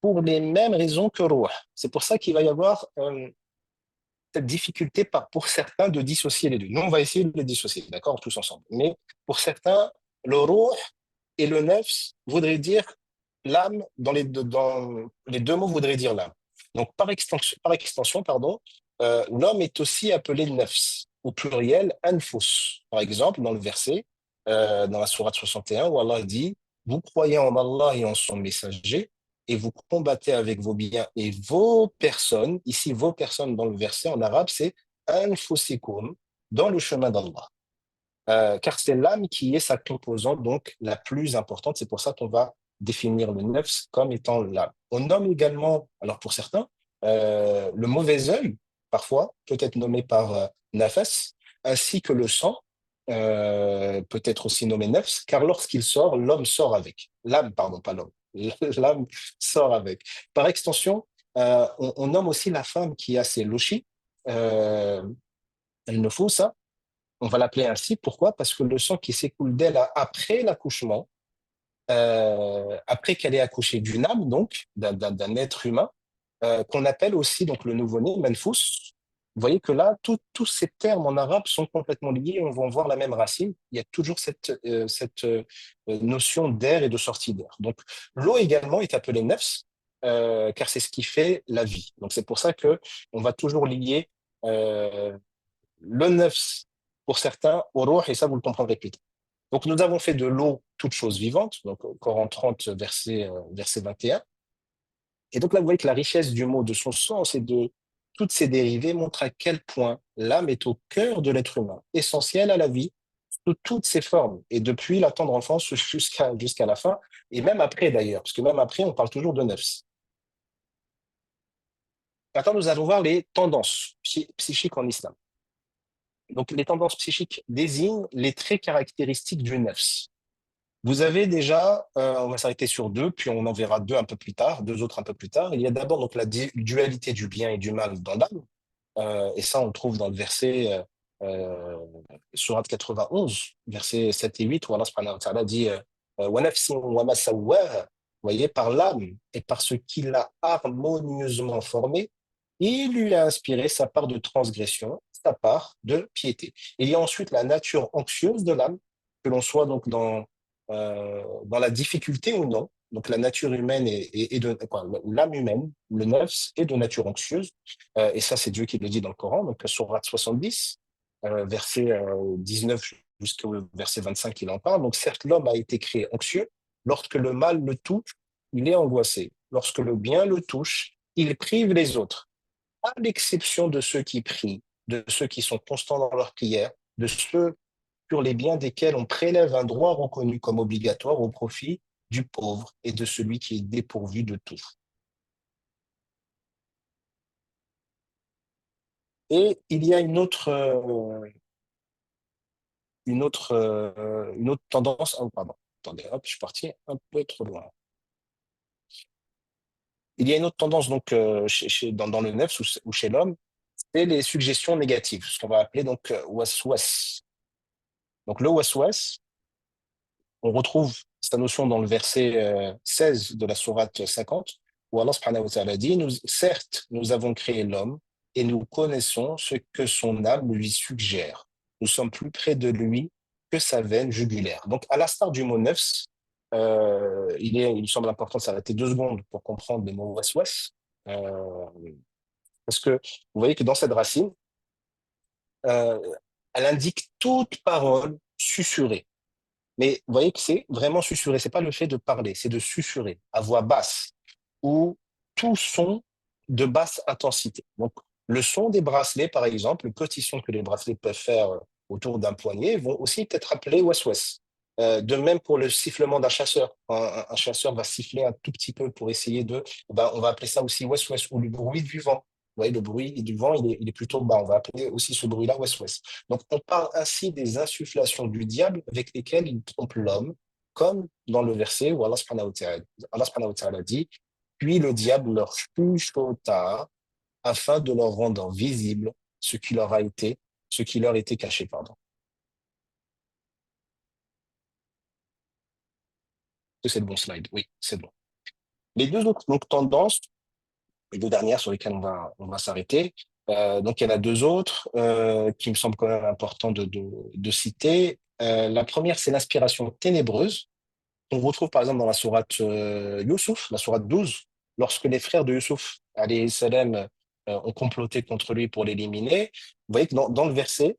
pour les mêmes raisons que ruh. C'est pour ça qu'il va y avoir cette difficulté pour certains de dissocier les deux. Nous, on va essayer de les dissocier, d'accord, tous ensemble. Mais pour certains, le ruh et le nefs voudraient dire l'âme, dans les deux mots voudraient dire l'âme. Donc, par extension, pardon, l'homme est aussi appelé nefs, au pluriel, anfus. Par exemple, dans le verset, dans la sourate 61, où Allah dit, vous croyez en Allah et en son messager, et vous combattez avec vos biens et vos personnes. Ici, vos personnes dans le verset en arabe, c'est anfusikum, dans le chemin d'Allah. Car c'est l'âme qui est sa composante, donc la plus importante. C'est pour ça qu'on va définir le nefs comme étant l'âme. On nomme également, alors pour certains, le mauvais œil, parfois, peut être nommé par nafas, ainsi que le sang, peut être aussi nommé nefs, car lorsqu'il sort, l'homme sort avec. L'âme, pardon, pas l'homme. L'âme sort avec. Par extension, on nomme aussi la femme qui a ses lochis, euh, elle ne faut ça, on va l'appeler ainsi. Pourquoi? Parce que le sang qui s'écoule d'elle après l'accouchement, après qu'elle ait accouché d'une âme, donc d'un être humain, qu'on appelle aussi donc le nouveau-né, manfous. Vous voyez que là, tous ces termes en arabe sont complètement liés. On va voir la même racine. Il y a toujours cette notion d'air et de sortie d'air. Donc, l'eau également est appelée nefs, car c'est ce qui fait la vie. Donc, c'est pour ça que on va toujours lier euh, le nefs pour certains au ruh, et ça, vous le comprendrez plus tard. Donc, nous avons fait de l'eau toute chose vivante, donc au Coran 30, verset 21. Et donc là, vous voyez que la richesse du mot, de son sens et de toutes ses dérivées montre à quel point l'âme est au cœur de l'être humain, essentielle à la vie, sous toutes ses formes, et depuis la tendre enfance jusqu'à la fin, et même après d'ailleurs, parce que même après, on parle toujours de nefs. Maintenant, nous allons voir les tendances psychiques en islam. Donc, les tendances psychiques désignent les traits caractéristiques du nefs. Vous avez déjà, on va s'arrêter sur deux, puis on en verra deux un peu plus tard, deux autres un peu plus tard. Il y a d'abord donc la dualité du bien et du mal dans l'âme, et ça on le trouve dans le verset sourate 91, versets 7 et 8, où Allah subhanahu wa ta'ala dit wa nafsin wa ma sawwaha. Vous voyez, par l'âme et par ce qu'il a harmonieusement formé, il lui a inspiré sa part de transgression, sa part de piété. Il y a ensuite la nature anxieuse de l'âme, que l'on soit donc dans la difficulté ou non. Donc la nature humaine l'âme humaine, le nefs, est de nature anxieuse. Et ça, c'est Dieu qui le dit dans le Coran. Donc, sourate 70, verset 19 jusqu'au verset 25, il en parle. Donc, certes, l'homme a été créé anxieux. Lorsque le mal le touche, il est angoissé. Lorsque le bien le touche, il prive les autres, à l'exception de ceux qui prient, de ceux qui sont constants dans leur prière, de ceux sur les biens desquels on prélève un droit reconnu comme obligatoire au profit du pauvre et de celui qui est dépourvu de tout. Et il y a une autre tendance. Oh, pardon. Attendez, hop, je suis parti un peu trop loin. Il y a une autre tendance donc dans le nefs ou chez l'homme, c'est les suggestions négatives, ce qu'on va appeler donc waswas. Donc le waswas, on retrouve sa notion dans le verset 16 de la sourate 50, où Allah subhanahu wa ta'ala dit, certes, nous avons créé l'homme et nous connaissons ce que son âme lui suggère. Nous sommes plus près de lui que sa veine jugulaire. Donc, à l'instar du mot nefs, il me semble important de s'arrêter 2 secondes pour comprendre le mot waswas. Euh, Parce que vous voyez que dans cette racine, euh, elle indique toute parole susurrée. Mais vous voyez que c'est vraiment susurré. C'est pas le fait de parler, c'est de susurrer à voix basse ou tout son de basse intensité. Donc, le son des bracelets, par exemple, le petit son que les bracelets peuvent faire autour d'un poignet, vont aussi être appelés was-was. De même pour le sifflement d'un chasseur. Un chasseur va siffler un tout petit peu pour essayer de, ben, on va appeler ça aussi was-was, ou le bruit du vent. Vous voyez, le bruit du vent, il est plutôt bas. On va appeler aussi ce bruit-là was-was. Donc, on parle ainsi des insufflations du diable avec lesquelles il trompe l'homme, comme dans le verset où Allah subhanahu wa ta'ala dit, puis le diable leur chuchota afin de leur rendre visible ce qui leur a été, ce qui leur était caché, pardon. C'est le bon slide, oui, c'est bon. Les deux autres donc, tendances, les deux dernières sur lesquelles on va s'arrêter, donc il y en a deux autres qui me semblent quand même importants de citer. La première, c'est l'inspiration ténébreuse. On retrouve par exemple dans la sourate Youssouf, la sourate 12, lorsque les frères de Youssouf, alayhi salam, ont comploté contre lui pour l'éliminer. Vous voyez que dans le verset,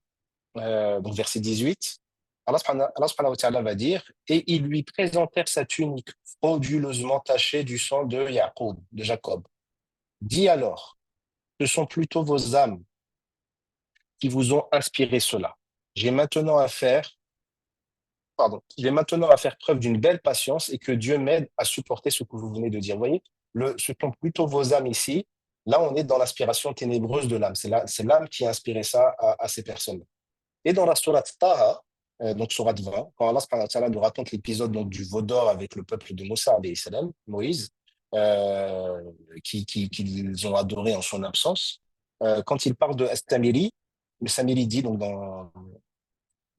donc verset 18, Allah subhanahu wa ta'ala va dire, et ils lui présentèrent sa tunique frauduleusement tachée du sang de Jacob, de Jacob. Dis alors, ce sont plutôt vos âmes qui vous ont inspiré cela. J'ai maintenant à faire j'ai maintenant à faire preuve d'une belle patience et que Dieu m'aide à supporter ce que vous venez de dire. Vous voyez, ce sont plutôt vos âmes ici. Là, on est dans l'aspiration ténébreuse de l'âme. C'est l'âme qui a inspiré ça à ces personnes. Et dans la sourate Taha, donc sourate 20, quand Allah subhanahu wa ta'ala nous raconte l'épisode donc, du veau d'or avec le peuple de Moussa, alayhi salam, Moïse, euh, qu'ils ont adoré en son absence, quand il parle de Samiri, le Samiri dit donc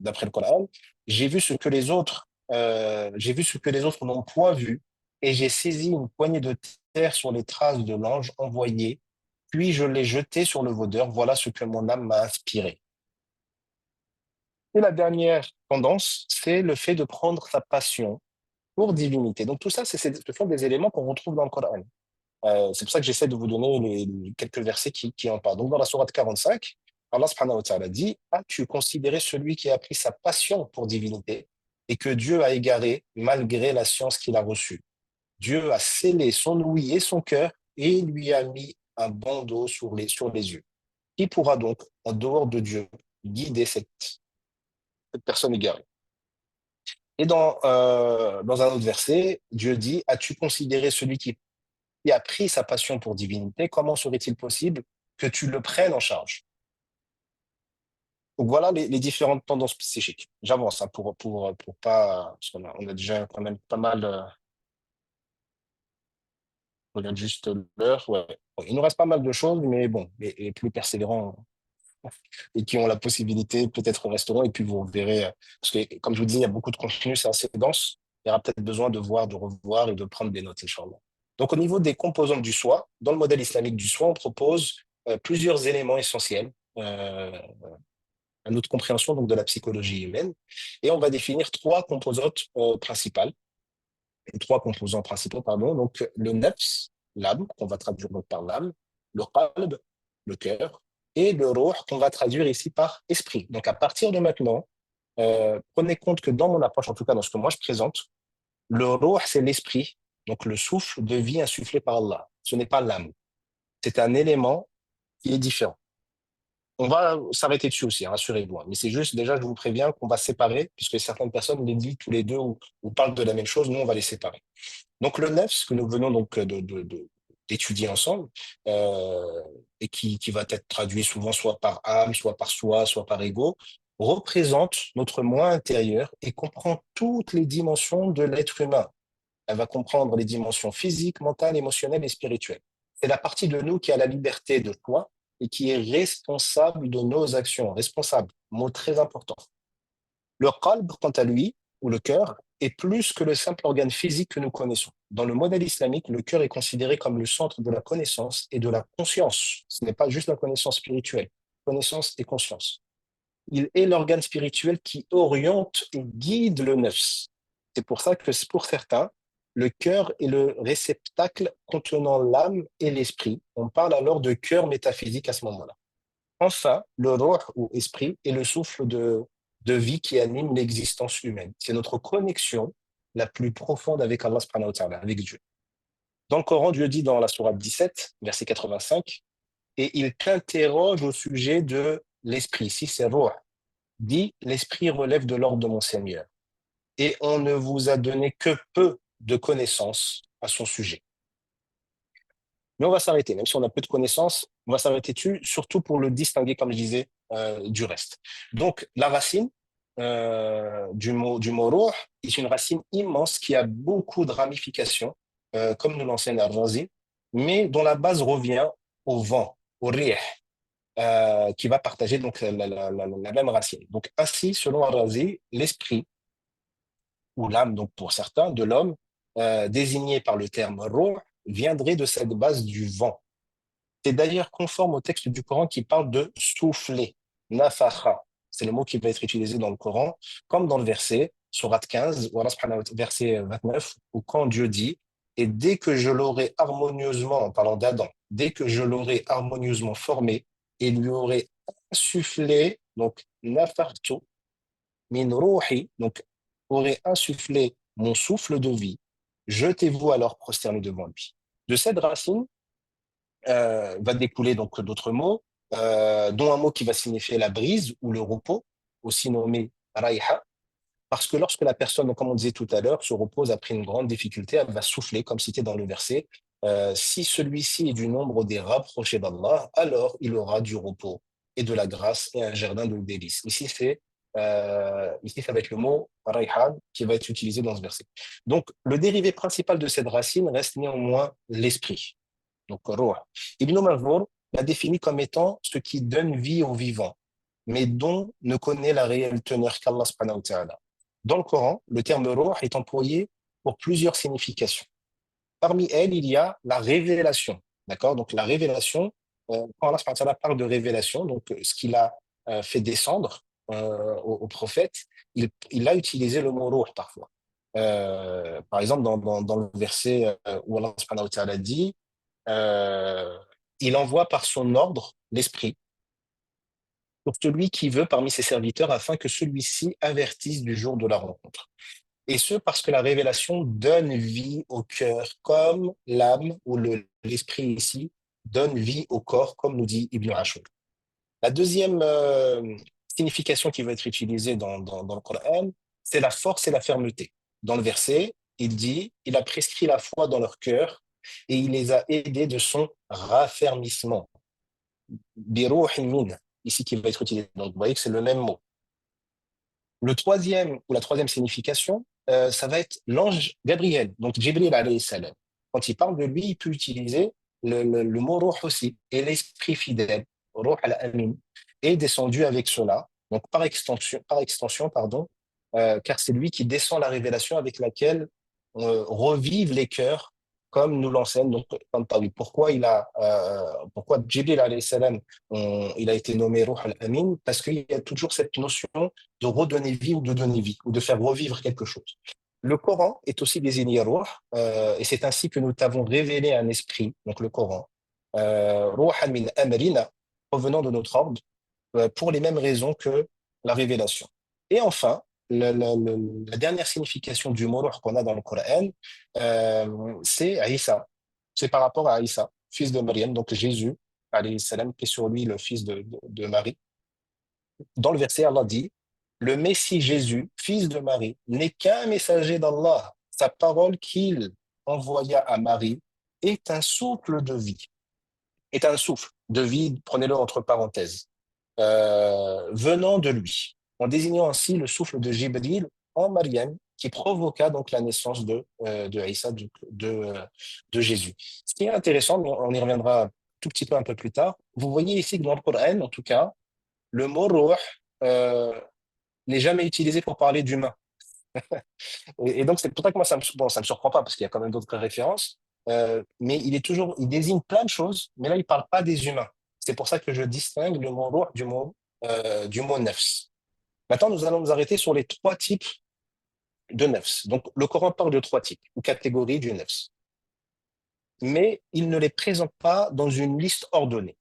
d'après le Coran, j'ai vu ce que les autres n'ont point vu, et j'ai saisi une poignée de terre sur les traces de l'ange envoyé, puis je l'ai jeté sur le vaudeur. Voilà ce que mon âme m'a inspiré. Et la dernière tendance, c'est le fait de prendre sa passion pour divinité. Donc tout ça, ce sont des éléments qu'on retrouve dans le Coran. C'est pour ça que j'essaie de vous donner les quelques versets qui en parlent. Donc, dans la sourate 45, Allah subhanahu wa ta'ala dit, as-tu considéré celui qui a pris sa passion pour divinité et que Dieu a égaré malgré la science qu'il a reçue? Dieu a scellé son ouïe et son cœur et lui a mis un bandeau sur les yeux. Qui pourra donc, en dehors de Dieu, guider cette personne égarée? Et dans un autre verset, Dieu dit, as-tu considéré celui qui a pris sa passion pour divinité, comment serait-il possible que tu le prennes en charge? Donc voilà les différentes tendances psychiques. J'avance hein, pour pas, parce qu'on a déjà quand même pas mal, on regarde juste l'heure, ouais. Bon, il nous reste pas mal de choses, mais bon, les plus persévérants et qui ont la possibilité peut-être resteront, et puis vous verrez, parce que comme je vous dis, il y a beaucoup de contenu, c'est assez dense, il y aura peut-être besoin de voir, de revoir et de prendre des notes, Inch'Allah. Donc au niveau des composantes du soi, dans le modèle islamique du soi, on propose plusieurs éléments essentiels à notre compréhension donc, de la psychologie humaine, et on va définir trois composants principaux, pardon, donc le nafs, l'âme, qu'on va traduire donc par l'âme, le qalb, le cœur, et le ruh, qu'on va traduire ici par esprit. Donc à partir de maintenant, prenez compte que dans mon approche, en tout cas dans ce que moi je présente, le ruh, c'est l'esprit, donc le souffle de vie insufflé par Allah. Ce n'est pas l'âme. C'est un élément qui est différent. On va s'arrêter dessus aussi, hein, rassurez-vous. Mais c'est juste, déjà, je vous préviens qu'on va séparer, puisque certaines personnes les disent tous les deux ou parlent de la même chose, nous, on va les séparer. Donc, le neuf, ce que nous venons donc d'étudier ensemble, et qui va être traduit souvent soit par âme, soit par soi, soit par ego, représente notre moi intérieur et comprend toutes les dimensions de l'être humain. Elle va comprendre les dimensions physiques, mentales, émotionnelles et spirituelles. C'est la partie de nous qui a la liberté de choix et qui est responsable de nos actions. Responsable, mot très important. Le qalb, quant à lui, ou le cœur, est plus que le simple organe physique que nous connaissons. Dans le modèle islamique, le cœur est considéré comme le centre de la connaissance et de la conscience. Ce n'est pas juste la connaissance spirituelle, connaissance et conscience. il est l'organe spirituel qui oriente et guide le nefs. C'est pour ça que pour certains, le cœur est le réceptacle contenant l'âme et l'esprit. On parle alors de cœur métaphysique à ce moment-là. Enfin, le ruh ou esprit est le souffle de vie qui anime l'existence humaine. C'est notre connexion la plus profonde avec Allah subhanahu wa ta'ala, avec Dieu. Dans le Coran, Dieu dit dans la sourate 17, verset 85, et il t'interroge au sujet de l'esprit. Si c'est ruh, dit, l'esprit relève de l'ordre de mon Seigneur. Et on ne vous a donné que peu de connaissances à son sujet. Mais on va s'arrêter, même si on a peu de connaissances, on va s'arrêter dessus, surtout pour le distinguer, comme je disais, du reste. Donc, la racine du mot ruh est une racine immense qui a beaucoup de ramifications, comme nous l'enseigne Al-Razi, mais dont la base revient au vent, au rih, qui va partager donc la même racine. Donc, ainsi, selon Al-Razi, l'esprit, ou l'âme, donc pour certains, de l'homme, désigné par le terme ruh, viendrait de cette base du vent. C'est d'ailleurs conforme au texte du Coran qui parle de souffler, nafakha. C'est le mot qui va être utilisé dans le Coran, comme dans le verset, sourate 15, ou verset 29, où quand Dieu dit, et dès que je l'aurai harmonieusement, en parlant d'Adam, dès que je l'aurai harmonieusement formé et lui aurai insufflé, donc nafartu, min ruhi, donc aurait insufflé mon souffle de vie, jetez-vous alors prosterné devant lui. De cette racine va découler donc d'autres mots, dont un mot qui va signifier la brise ou le repos, aussi nommé raïha, parce que lorsque la personne, comme on disait tout à l'heure, se repose après une grande difficulté, elle va souffler, comme cité dans le verset, si celui-ci est du nombre des rapprochés d'Allah, alors il aura du repos et de la grâce et un jardin de délices. Ici, ça va être le mot rayhan qui va être utilisé dans ce verset. Donc, le dérivé principal de cette racine reste néanmoins l'esprit. Donc, ruh. Ibn Manzour l'a défini comme étant ce qui donne vie au vivant, mais dont ne connaît la réelle teneur qu'Allah subhanahu wa ta'ala. Dans le Coran, le terme ruh est employé pour plusieurs significations. Parmi elles, il y a la révélation. D'accord? Donc, la révélation, quand Allah subhanahu wa ta'ala parle de révélation, donc ce qu'il a fait descendre au prophète, il a utilisé le mot ruh parfois. Par exemple, dans le verset où Allah subhanahu wa ta'ala dit euh, il envoie par son ordre l'esprit pour celui qui veut parmi ses serviteurs afin que celui-ci avertisse du jour de la rencontre. Et ce, parce que la révélation donne vie au cœur, comme l'âme ou l'esprit ici donne vie au corps, comme nous dit Ibn Ashur. La deuxième signification qui va être utilisée dans le Coran, c'est la force et la fermeté. Dans le verset, il dit, il a prescrit la foi dans leur cœur et il les a aidés de son raffermissement. Biruhin min, ici qui va être utilisé. Donc vous voyez que c'est le même mot. Le troisième, ou la troisième signification, ça va être l'ange Gabriel, donc Jibril alayhi salam. Quand il parle de lui, il peut utiliser le mot ruh aussi, et l'esprit fidèle, ruh al-amin, est descendu avec cela, donc par extension, pardon, car c'est lui qui descend la révélation avec laquelle revivent les cœurs, comme nous l'enseigne donc comme par lui. Pourquoi Jibril alayhi salam, il a été nommé ruh al-amin? Parce qu'il y a toujours cette notion de redonner vie ou de donner vie, ou de faire revivre quelque chose. Le Coran est aussi désigné Ruh, et c'est ainsi que nous t'avons révélé un esprit, donc le Coran, Ruhan min amrina, provenant de notre ordre, pour les mêmes raisons que la révélation. Et enfin, la dernière signification du mot Ruh qu'on a dans le Coran, c'est Isa. C'est par rapport à Isa, fils de Maryam, donc Jésus, alayhi salam, qui est sur lui le fils de Marie. Dans le verset, Allah dit, le Messie Jésus, fils de Marie, n'est qu'un messager d'Allah. Sa parole qu'il envoya à Marie est un souffle de vie. Est un souffle de vie, prenez-le entre parenthèses, venant de lui, en désignant ainsi le souffle de Jibril en Mariam, qui provoqua donc la naissance de Isa, de Jésus. Ce qui est intéressant, mais on y reviendra tout petit peu un peu plus tard, vous voyez ici que dans le Coran, en tout cas, le mot ruh n'est jamais utilisé pour parler d'humain. Et donc, c'est pour ça que moi, ça me surprend pas, parce qu'il y a quand même d'autres références, mais il désigne plein de choses, mais là, il parle pas des humains. C'est pour ça que je distingue le mot ruh du mot du mot nefs. Maintenant, nous allons nous arrêter sur les trois types de nefs. Donc, le Coran parle de trois types ou catégories du nefs, mais il ne les présente pas dans une liste ordonnée.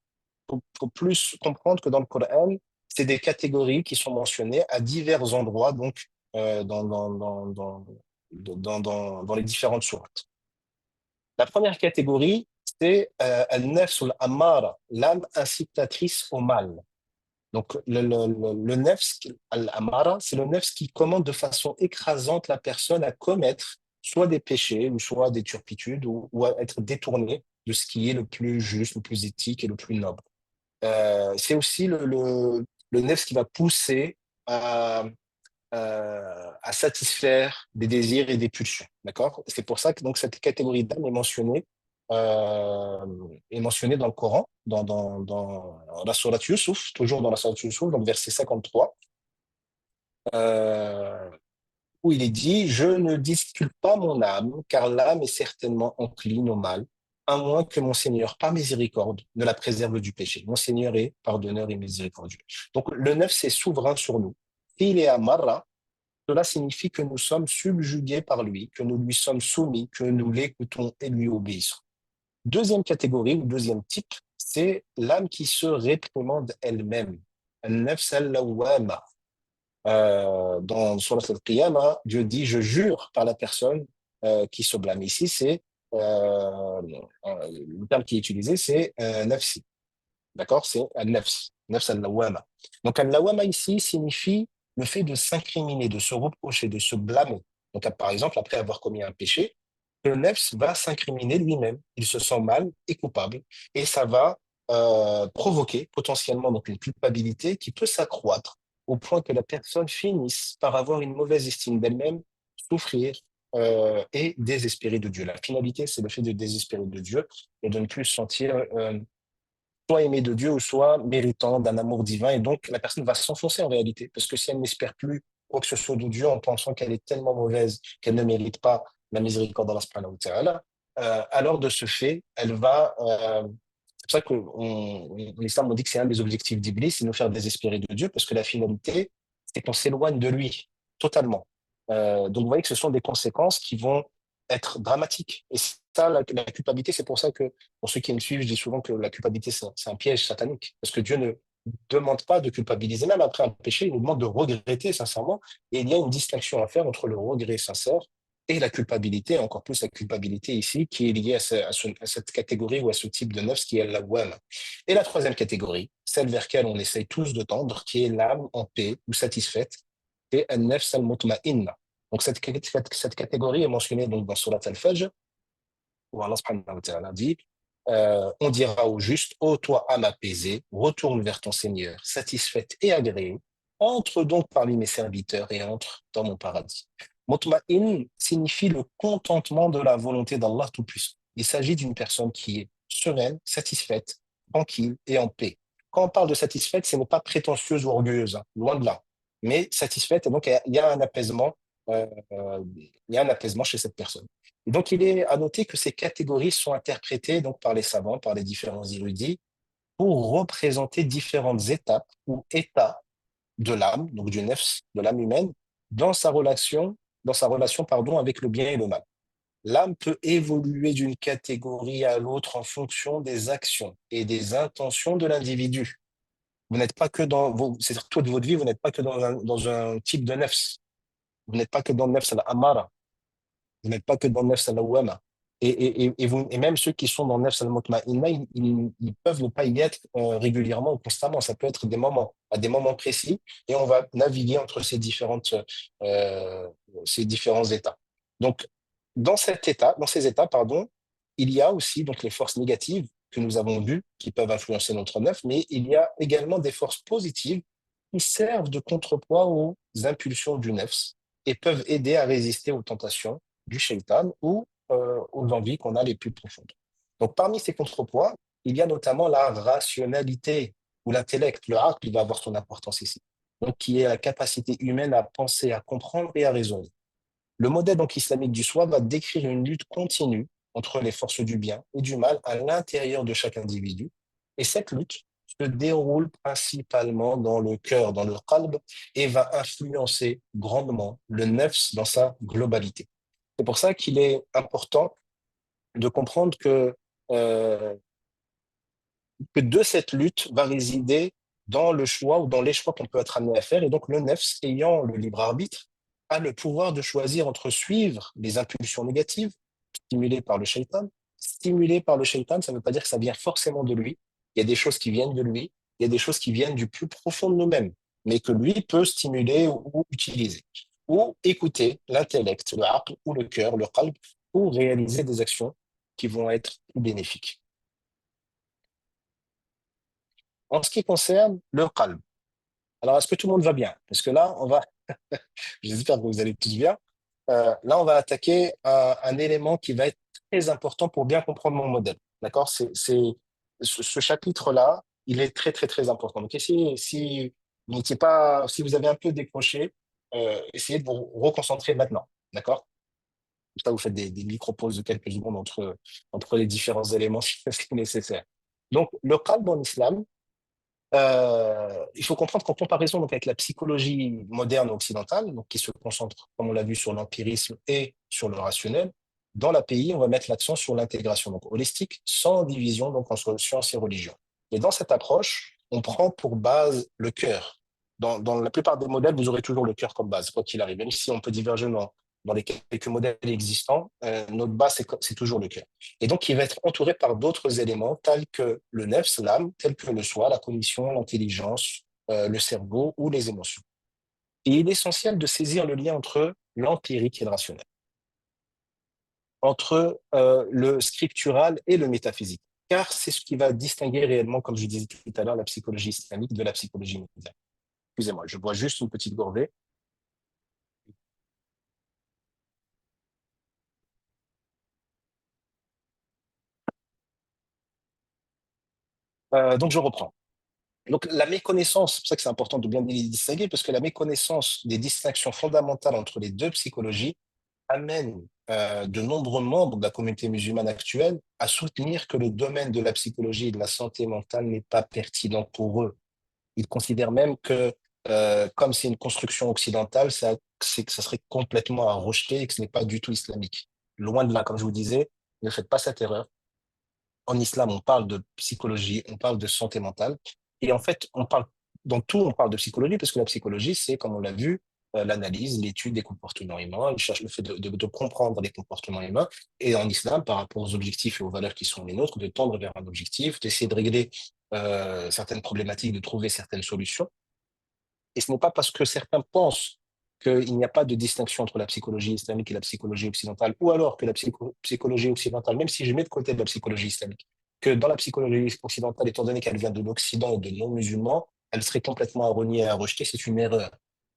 Faut plus comprendre que dans le Coran, c'est des catégories qui sont mentionnées à divers endroits, donc dans les différentes sourates. La première catégorie, c'est al-nafs al-ammara, l'âme incitatrice au mal. Donc, le nefs al-amara, c'est le nefs qui commande de façon écrasante la personne à commettre soit des péchés, ou soit des turpitudes, ou à être détourné de ce qui est le plus juste, le plus éthique et le plus noble. C'est aussi le nefs qui va pousser à satisfaire des désirs et des pulsions. D'accord? C'est pour ça que donc, cette catégorie d'âme euh, est mentionnée dans le Coran, dans la sourate Yusuf, toujours dans la sourate Yusuf, donc verset 53, euh, où il est dit: Je ne discute pas mon âme, car l'âme est certainement encline au mal, à moins que mon Seigneur, par miséricorde, ne la préserve du péché. Mon Seigneur est pardonneur et miséricordieux. Donc le neuf, c'est souverain sur nous. Il est amarra. Cela signifie que nous sommes subjugués par lui, que nous lui sommes soumis, que nous l'écoutons et lui obéissons. Deuxième catégorie ou deuxième type, c'est l'âme qui se réprimande elle-même. An-nafs al-lawwama. Dans Surat al-Qiyamah, Dieu dit: Je jure par la personne qui se blâme. Ici, c'est le terme qui est utilisé, c'est nafsi. D'accord? C'est al-nafs, nafs al-lawwama. Donc, al-lawwama ici signifie le fait de s'incriminer, de se reprocher, de se blâmer. Donc, par exemple, après avoir commis un péché, le nafs va s'incriminer lui-même. Il se sent mal et coupable. Et ça va provoquer potentiellement donc une culpabilité qui peut s'accroître au point que la personne finisse par avoir une mauvaise estime d'elle-même, souffrir et désespérer de Dieu. La finalité, c'est le fait de désespérer de Dieu et de ne plus se sentir soit aimé de Dieu ou soit méritant d'un amour divin. Et donc, la personne va s'enfoncer en réalité. Parce que si elle n'espère plus quoi que ce soit de Dieu en pensant qu'elle est tellement mauvaise qu'elle ne mérite pas la miséricorde d'Allah subhanahu wa ta'ala, alors de ce fait, elle va. C'est pour ça qu'en islam, on dit que c'est un des objectifs d'Iblis, c'est nous faire désespérer de Dieu, parce que la finalité, c'est qu'on s'éloigne de lui totalement. Donc, vous voyez que ce sont des conséquences qui vont être dramatiques. Et ça, la culpabilité, c'est pour ça que pour ceux qui me suivent, je dis souvent que la culpabilité, c'est un piège satanique. Parce que Dieu ne demande pas de culpabiliser. Même après un péché, il nous demande de regretter sincèrement. Et il y a une distinction à faire entre le regret sincère et la culpabilité, encore plus la culpabilité ici, qui est liée à cette catégorie ou à ce type de nefs qui est l'awwam. Et la troisième catégorie, celle vers laquelle on essaye tous de tendre, qui est l'âme en paix ou satisfaite, c'est an-nafs al-mutma'inna. Donc cette catégorie est mentionnée donc dans Surat al-Fajr, où Allah subhanahu wa ta'ala dit: On dira au juste, ô toi âme apaisée, retourne vers ton Seigneur, satisfaite et agréée, entre donc parmi mes serviteurs et entre dans mon paradis. Mutma'in signifie le contentement de la volonté d'Allah Tout-Puissant. Il s'agit d'une personne qui est sereine, satisfaite, tranquille et en paix. Quand on parle de satisfaite, ce n'est pas prétentieuse ou orgueilleuse, hein, loin de là. Mais satisfaite, et donc il y a un apaisement, il y a un apaisement chez cette personne. Et donc, il est à noter que ces catégories sont interprétées donc par les savants, par les différents érudits, pour représenter différentes étapes ou états de l'âme, donc du nefs, de l'âme humaine, dans sa relation pardon, avec le bien et le mal. L'âme peut évoluer d'une catégorie à l'autre en fonction des actions et des intentions de l'individu. Vous n'êtes pas que c'est toute votre vie, vous n'êtes pas que dans un type de nefs. Vous n'êtes pas que dans le nefs al-amara. Vous n'êtes pas que dans le nefs al-lawwama. Et même ceux qui sont dans le nefs al-mutma'inna, ils peuvent ne pas y être régulièrement ou constamment. Ça peut être des moments, à des moments précis, et on va naviguer entre euh, ces différents états. Donc, dans ces états, pardon, il y a aussi donc les forces négatives que nous avons vues qui peuvent influencer notre nefs, mais il y a également des forces positives qui servent de contrepoids aux impulsions du nefs et peuvent aider à résister aux tentations du shaitan ou aux envies qu'on a les plus profondes. Donc, parmi ces contrepoids, il y a notamment la rationalité ou l'intellect. Le aql, il va avoir son importance ici. Donc, qui est la capacité humaine à penser, à comprendre et à raisonner. Le modèle donc islamique du soi va décrire une lutte continue entre les forces du bien et du mal à l'intérieur de chaque individu. Et cette lutte se déroule principalement dans le cœur, dans le qalb, et va influencer grandement le nefs dans sa globalité. C'est pour ça qu'il est important de comprendre euh, que de cette lutte va résider dans le choix ou dans les choix qu'on peut être amené à faire. Et donc, le nefs, ayant le libre arbitre, a le pouvoir de choisir entre suivre les impulsions négatives stimulées par le shaitan. Stimulées par le shaitan, ça ne veut pas dire que ça vient forcément de lui. Il y a des choses qui viennent de lui, il y a des choses qui viennent du plus profond de nous-mêmes, mais que lui peut stimuler ou utiliser. Ou écouter l'intellect, le aql ou le cœur, le qalb, pour réaliser des actions qui vont être bénéfiques. En ce qui concerne le qalb, alors est-ce que tout le monde va bien? Parce que là, j'espère que vous allez tous bien. Là, on va attaquer un élément qui va être très important pour bien comprendre mon modèle. D'accord? Ce chapitre-là, il est très, très, très important. Donc, si vous n'étiez pas, si vous avez un peu décroché, essayez de vous reconcentrer maintenant. D'accord? Comme ça, vous faites des micro-pauses de quelques secondes entre les différents éléments si c'est nécessaire. Donc, le qalb en islam, il faut comprendre qu'en comparaison donc, avec la psychologie moderne occidentale, donc, qui se concentre, comme on l'a vu, sur l'empirisme et sur le rationnel, dans l'API, on va mettre l'accent sur l'intégration, donc holistique, sans division donc, entre sciences et religion. Et dans cette approche, on prend pour base le cœur. Dans la plupart des modèles, vous aurez toujours le cœur comme base, quoi qu'il arrive. Même si on peut diverger dans les quelques modèles existants, notre base, c'est toujours le cœur. Et donc, il va être entouré par d'autres éléments tels que le nefs, l'âme, tels que le soi, la cognition, l'intelligence, le cerveau ou les émotions. Et il est essentiel de saisir le lien entre l'empirique et le rationnel, entre le scriptural et le métaphysique, car c'est ce qui va distinguer réellement, comme je disais tout à l'heure, la psychologie islamique de la psychologie moderne. Excusez-moi, je bois juste une petite gorgée. Donc, je reprends. Donc, la méconnaissance, c'est pour ça que c'est important de bien les distinguer, parce que la méconnaissance des distinctions fondamentales entre les deux psychologies amène de nombreux membres de la communauté musulmane actuelle à soutenir que le domaine de la psychologie et de la santé mentale n'est pas pertinent pour eux. Ils considèrent même que, comme c'est une construction occidentale, que ça serait complètement à rejeter et que ce n'est pas du tout islamique. Loin de là, comme je vous disais, ne faites pas cette erreur. En islam, on parle de psychologie, on parle de santé mentale. Et en fait, dans tout, on parle de psychologie parce que la psychologie, c'est, comme on l'a vu, l'analyse, l'étude des comportements humains. Il cherche le fait de comprendre les comportements humains. Et en islam, par rapport aux objectifs et aux valeurs qui sont les nôtres, de tendre vers un objectif, d'essayer de régler certaines problématiques, de trouver certaines solutions. Et ce n'est pas parce que certains pensent qu'il n'y a pas de distinction entre la psychologie islamique et la psychologie occidentale, ou alors que la psychologie occidentale, même si je mets de côté de la psychologie islamique, que dans la psychologie occidentale, étant donné qu'elle vient de l'Occident et de non-musulmans, elle serait complètement à renier et à rejeter, c'est une erreur.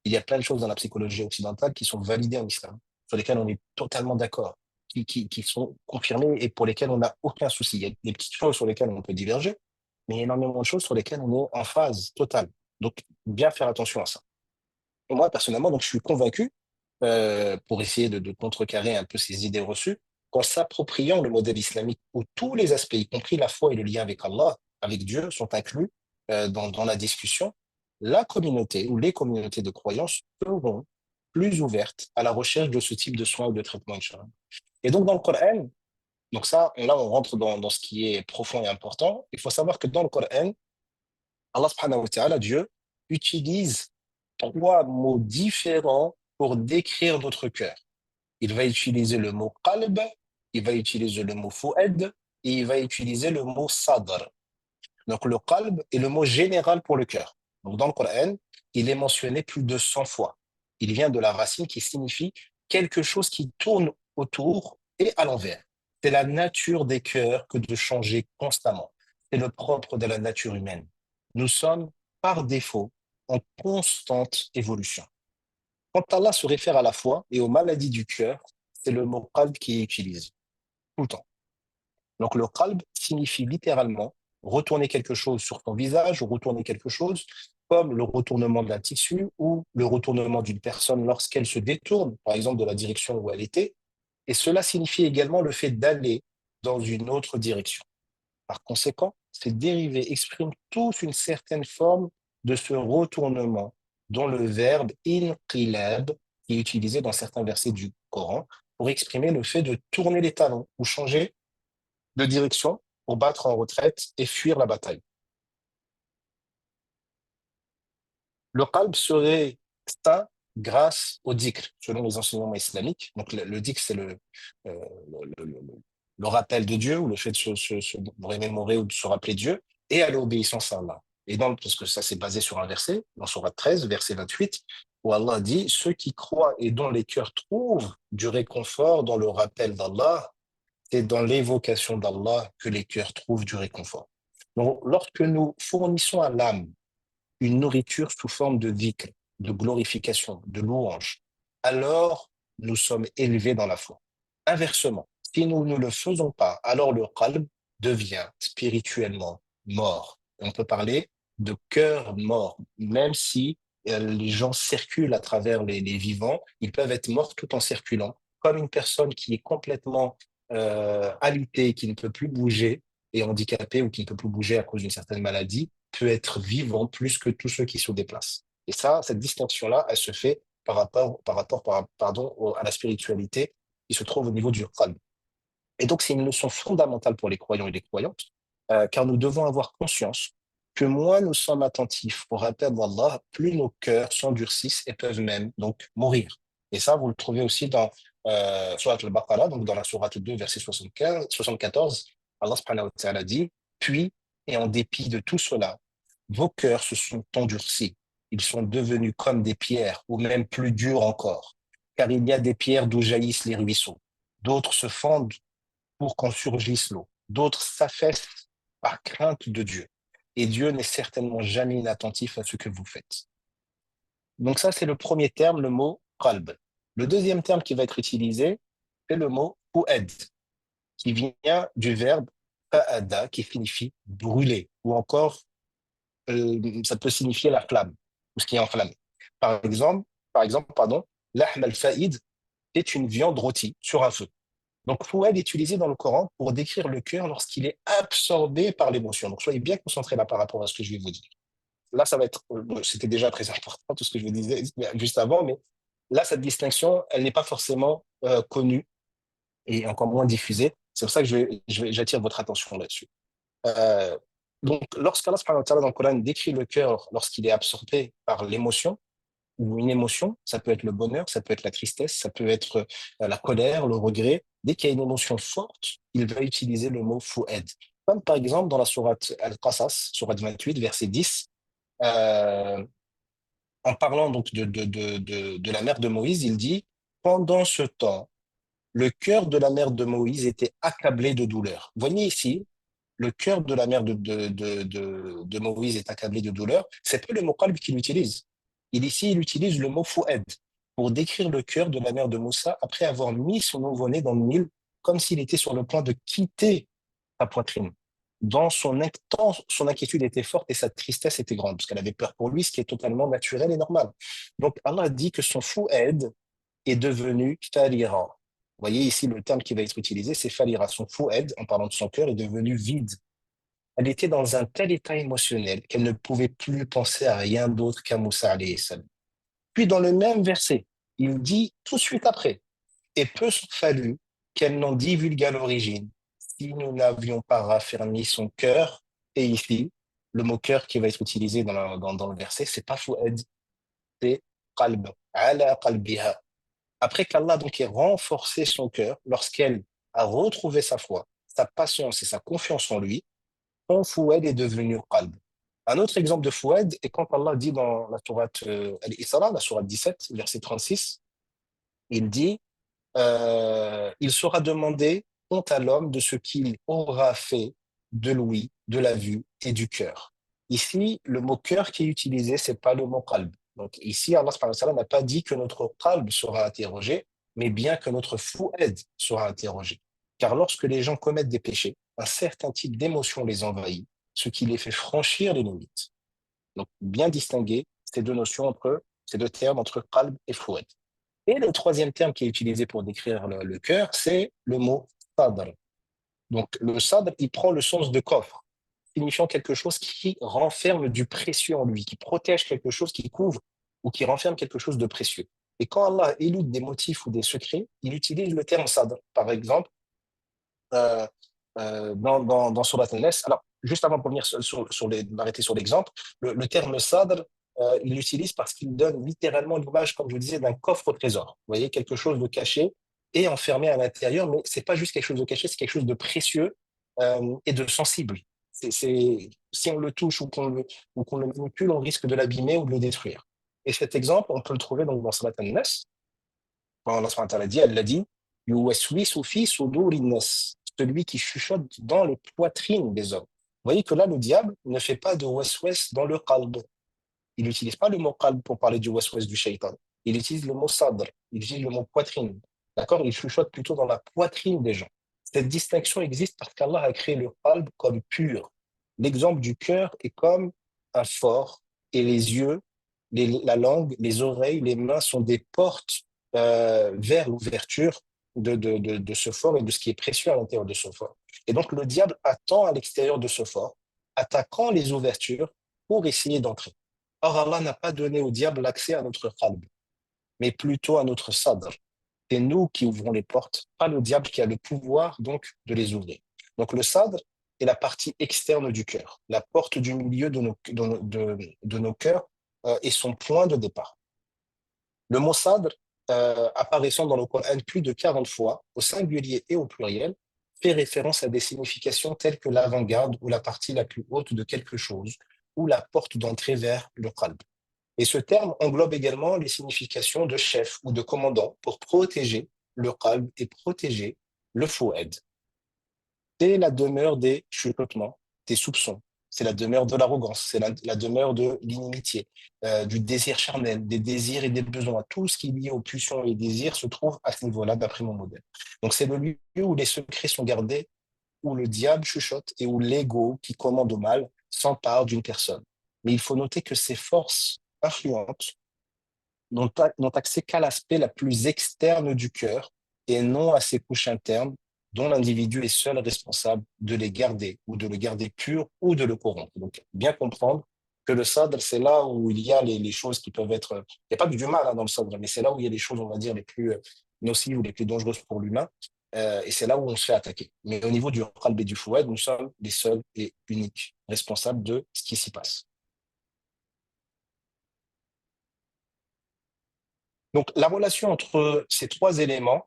Il y a plein de choses dans la psychologie occidentale qui sont validées en islam, sur lesquelles on est totalement d'accord, qui sont confirmées et pour lesquelles on n'a aucun souci. Il y a des petites choses sur lesquelles on peut diverger, mais il y a énormément de choses sur lesquelles on est en phase totale. Donc, bien faire attention à ça. Et moi, personnellement, donc, je suis convaincu, pour essayer de contrecarrer un peu ces idées reçues, qu'en s'appropriant le modèle islamique où tous les aspects, y compris la foi et le lien avec Allah, avec Dieu, sont inclus dans la discussion, la communauté ou les communautés de croyance seront plus ouvertes à la recherche de ce type de soins ou de traitement, Inch'Allah. Et donc, dans le Coran, donc ça, là, on rentre dans ce qui est profond et important. Il faut savoir que dans le Coran, Allah subhanahu wa ta'ala, Dieu, utilise trois mots différents pour décrire notre cœur. Il va utiliser le mot qalb, il va utiliser le mot fu'ad et il va utiliser le mot sadr. Donc le qalb est le mot général pour le cœur. Donc dans le Coran, il est mentionné plus de 100 fois. Il vient de la racine qui signifie quelque chose qui tourne autour et à l'envers. C'est la nature des cœurs que de changer constamment. C'est le propre de la nature humaine. Nous sommes par défaut en constante évolution. Quand Allah se réfère à la foi et aux maladies du cœur, c'est le mot qalb qui est utilisé tout le temps. Donc le qalb signifie littéralement retourner quelque chose sur ton visage ou retourner quelque chose comme le retournement d'un tissu ou le retournement d'une personne lorsqu'elle se détourne, par exemple, de la direction où elle était. Et cela signifie également le fait d'aller dans une autre direction. Par conséquent, ces dérivés expriment tous une certaine forme de ce retournement dont le verbe inqilab qui est utilisé dans certains versets du Coran pour exprimer le fait de tourner les talons ou changer de direction pour battre en retraite et fuir la bataille. Le qalb serait saint grâce au dhikr, selon les enseignements islamiques. Donc le dhikr, c'est le rappel de Dieu, ou le fait de se remémorer ou de se rappeler Dieu, et à l'obéissance à Allah. Et donc, parce que ça, c'est basé sur un verset, dans Sourate 13, verset 28, où Allah dit, ceux qui croient et dont les cœurs trouvent du réconfort dans le rappel d'Allah, c'est dans l'évocation d'Allah que les cœurs trouvent du réconfort. Donc, lorsque nous fournissons à l'âme une nourriture sous forme de dhikr, de glorification, de louange, alors nous sommes élevés dans la foi. Inversement, si nous ne le faisons pas, alors le qalb devient spirituellement mort. On peut parler de cœur mort, même si les gens circulent à travers les vivants, ils peuvent être morts tout en circulant, comme une personne qui est complètement alitée, qui ne peut plus bouger, et handicapée ou qui ne peut plus bouger à cause d'une certaine maladie, peut être vivant plus que tous ceux qui se déplacent. Et ça, cette distinction-là, elle se fait à la spiritualité qui se trouve au niveau du qalb. Et donc, c'est une leçon fondamentale pour les croyants et les croyantes, car nous devons avoir conscience que moins nous sommes attentifs au rappel d'Allah, plus nos cœurs s'endurcissent et peuvent même donc mourir. Et ça, vous le trouvez aussi dans Surat al-Baqarah, donc dans la Sourate 2, verset 75, 74. Allah subhanahu wa ta'ala dit, puis, et en dépit de tout cela, vos cœurs se sont endurcis. Ils sont devenus comme des pierres, ou même plus durs encore. Car il y a des pierres d'où jaillissent les ruisseaux. D'autres se fendent pour qu'en surgisse l'eau. D'autres s'affaissent par crainte de Dieu. Et Dieu n'est certainement jamais inattentif à ce que vous faites. Donc ça, c'est le premier terme, le mot qalb. Le deuxième terme qui va être utilisé, c'est le mot fu'ad, qui vient du verbe fa'ada, qui signifie brûler, ou encore, ça peut signifier la flamme, ou ce qui est enflammé. Par exemple, l'ahm al-fa'id est une viande rôtie sur un feu. Donc, Fouad est utilisé dans le Coran pour décrire le cœur lorsqu'il est absorbé par l'émotion. Donc, soyez bien concentrés là par rapport à ce que je vais vous dire. Là, ça va être, c'était déjà très important tout ce que je vous disais juste avant, mais là, cette distinction, elle n'est pas forcément connue et encore moins diffusée. C'est pour ça que j'attire votre attention là-dessus. Euh, donc, lorsqu'Allah subhanahu wa ta'ala dans le Coran décrit le cœur lorsqu'il est absorbé par l'émotion, ou une émotion, ça peut être le bonheur, ça peut être la tristesse, ça peut être la colère, le regret. Dès qu'il y a une émotion forte, il va utiliser le mot fu'ad. Comme par exemple dans la sourate Al-Qasas, sourate 28, verset 10, euh, en parlant donc de la mère de Moïse, il dit, pendant ce temps, le cœur de la mère de Moïse était accablé de douleur. Vous voyez ici, le cœur de la mère de Moïse est accablé de douleur. C'est pas le mot qalb qu'il utilise. Il utilise le mot fu'ad pour décrire le cœur de la mère de Moussa après avoir mis son nouveau-né dans le Nil, comme s'il était sur le point de quitter sa poitrine. Son inquiétude était forte et sa tristesse était grande, parce qu'elle avait peur pour lui, ce qui est totalement naturel et normal. Donc Allah dit que son fu'ad est devenu farira. Vous voyez ici le terme qui va être utilisé, c'est falira. Son fu'ad, en parlant de son cœur, est devenu vide. Elle était dans un tel état émotionnel qu'elle ne pouvait plus penser à rien d'autre qu'à Moussa alayhi salam. Puis dans le même verset, il dit tout de suite après, et peu s'en fallut qu'elle n'en divulgât l'origine, si nous n'avions pas raffermi son cœur. Et ici, le mot cœur qui va être utilisé dans le verset, c'est pas fu'ad, c'est qalb, ala qalbiha. Après qu'Allah donc ait renforcé son cœur, lorsqu'elle a retrouvé sa foi, sa patience et sa confiance en lui, son fouad est devenu qalb. Un autre exemple de fouad est quand Allah dit dans la sourate Al-Isra, la sourate 17, verset 36, il dit il sera demandé compte à l'homme de ce qu'il aura fait de l'ouïe, de la vue et du cœur. Ici, le mot cœur qui est utilisé, c'est pas le mot qalb. Donc ici, Allah subhanahu wa ta'ala n'a pas dit que notre qalb sera interrogé, mais bien que notre fouad sera interrogé. Car lorsque les gens commettent des péchés, un certain type d'émotion les envahit, ce qui les fait franchir les limites. Donc bien distinguer ces deux notions ces deux termes entre qalb et fouad. Et le troisième terme qui est utilisé pour décrire le cœur, c'est le mot sadr. Donc, le sadr, il prend le sens de coffre. signifiant quelque chose qui renferme du précieux en lui, qui protège quelque chose, qui couvre ou qui renferme quelque chose de précieux. Et quand Allah élude des motifs ou des secrets, il utilise le terme sadr. Par exemple, euh, dans Surat Al-Nas. Alors, juste avant de revenir m'arrêter sur l'exemple, le terme sadr, il l'utilise parce qu'il donne littéralement l'image, comme je vous disais, d'un coffre au trésor. Vous voyez, quelque chose de caché et enfermé à l'intérieur, mais c'est pas juste quelque chose de caché, c'est quelque chose de précieux et de sensible. Si on le touche ou qu'on le manipule, on risque de l'abîmer ou de le détruire. Et cet exemple, on peut le trouver donc dans Surat Al-Nas, quand Allah subhanahu wa ta'ala dit, elle l'a dit, Yuwaswisu fi suduri nas, celui qui chuchote dans les poitrines des hommes. Vous voyez que là, le diable ne fait pas de waswas dans le qalb. Il n'utilise pas le mot qalb pour parler du waswas du shaitan. Il utilise le mot sadr, il utilise le mot poitrine. D'accord? Il chuchote plutôt dans la poitrine des gens. Cette distinction existe parce qu'Allah a créé le qalb comme pur. L'exemple du cœur est comme un fort et les yeux, la langue, les oreilles, les mains sont des portes vers l'ouverture de ce fort et de ce qui est précieux à l'intérieur de ce fort. Et donc le diable attend à l'extérieur de ce fort, attaquant les ouvertures pour essayer d'entrer. Or, Allah n'a pas donné au diable l'accès à notre qalb, mais plutôt à notre sadr. C'est nous qui ouvrons les portes, pas le diable qui a le pouvoir donc de les ouvrir. Donc le sadr est la partie externe du cœur, la porte du milieu de nos cœurs et son point de départ. Le mot sadr, apparaissant dans le Coran plus de 40 fois, au singulier et au pluriel, fait référence à des significations telles que l'avant-garde ou la partie la plus haute de quelque chose, ou la porte d'entrée vers le qalb. Et ce terme englobe également les significations de chef ou de commandant pour protéger le qalb et protéger le fouad. C'est la demeure des chuchotements, des soupçons. C'est la demeure de l'arrogance, c'est la demeure de l'inimitié, du désir charnel, des désirs et des besoins. Tout ce qui est lié aux pulsions et désirs se trouve à ce niveau-là, d'après mon modèle. Donc c'est le lieu où les secrets sont gardés, où le diable chuchote et où l'ego qui commande au mal s'empare d'une personne. Mais il faut noter que ces forces influentes n'ont accès qu'à l'aspect la plus externe du cœur et non à ses couches internes dont l'individu est seul responsable de les garder ou de le garder pur ou de le corrompre. Donc, bien comprendre que le sadr, c'est là où il y a les choses qui peuvent être... Il n'y a pas du mal dans le sadr, mais c'est là où il y a les choses, on va dire, les plus nocives ou les plus dangereuses pour l'humain. Et c'est là où on se fait attaquer. Mais au niveau du qalb et du fouad, nous sommes les seuls et uniques responsables de ce qui s'y passe. Donc, la relation entre ces trois éléments,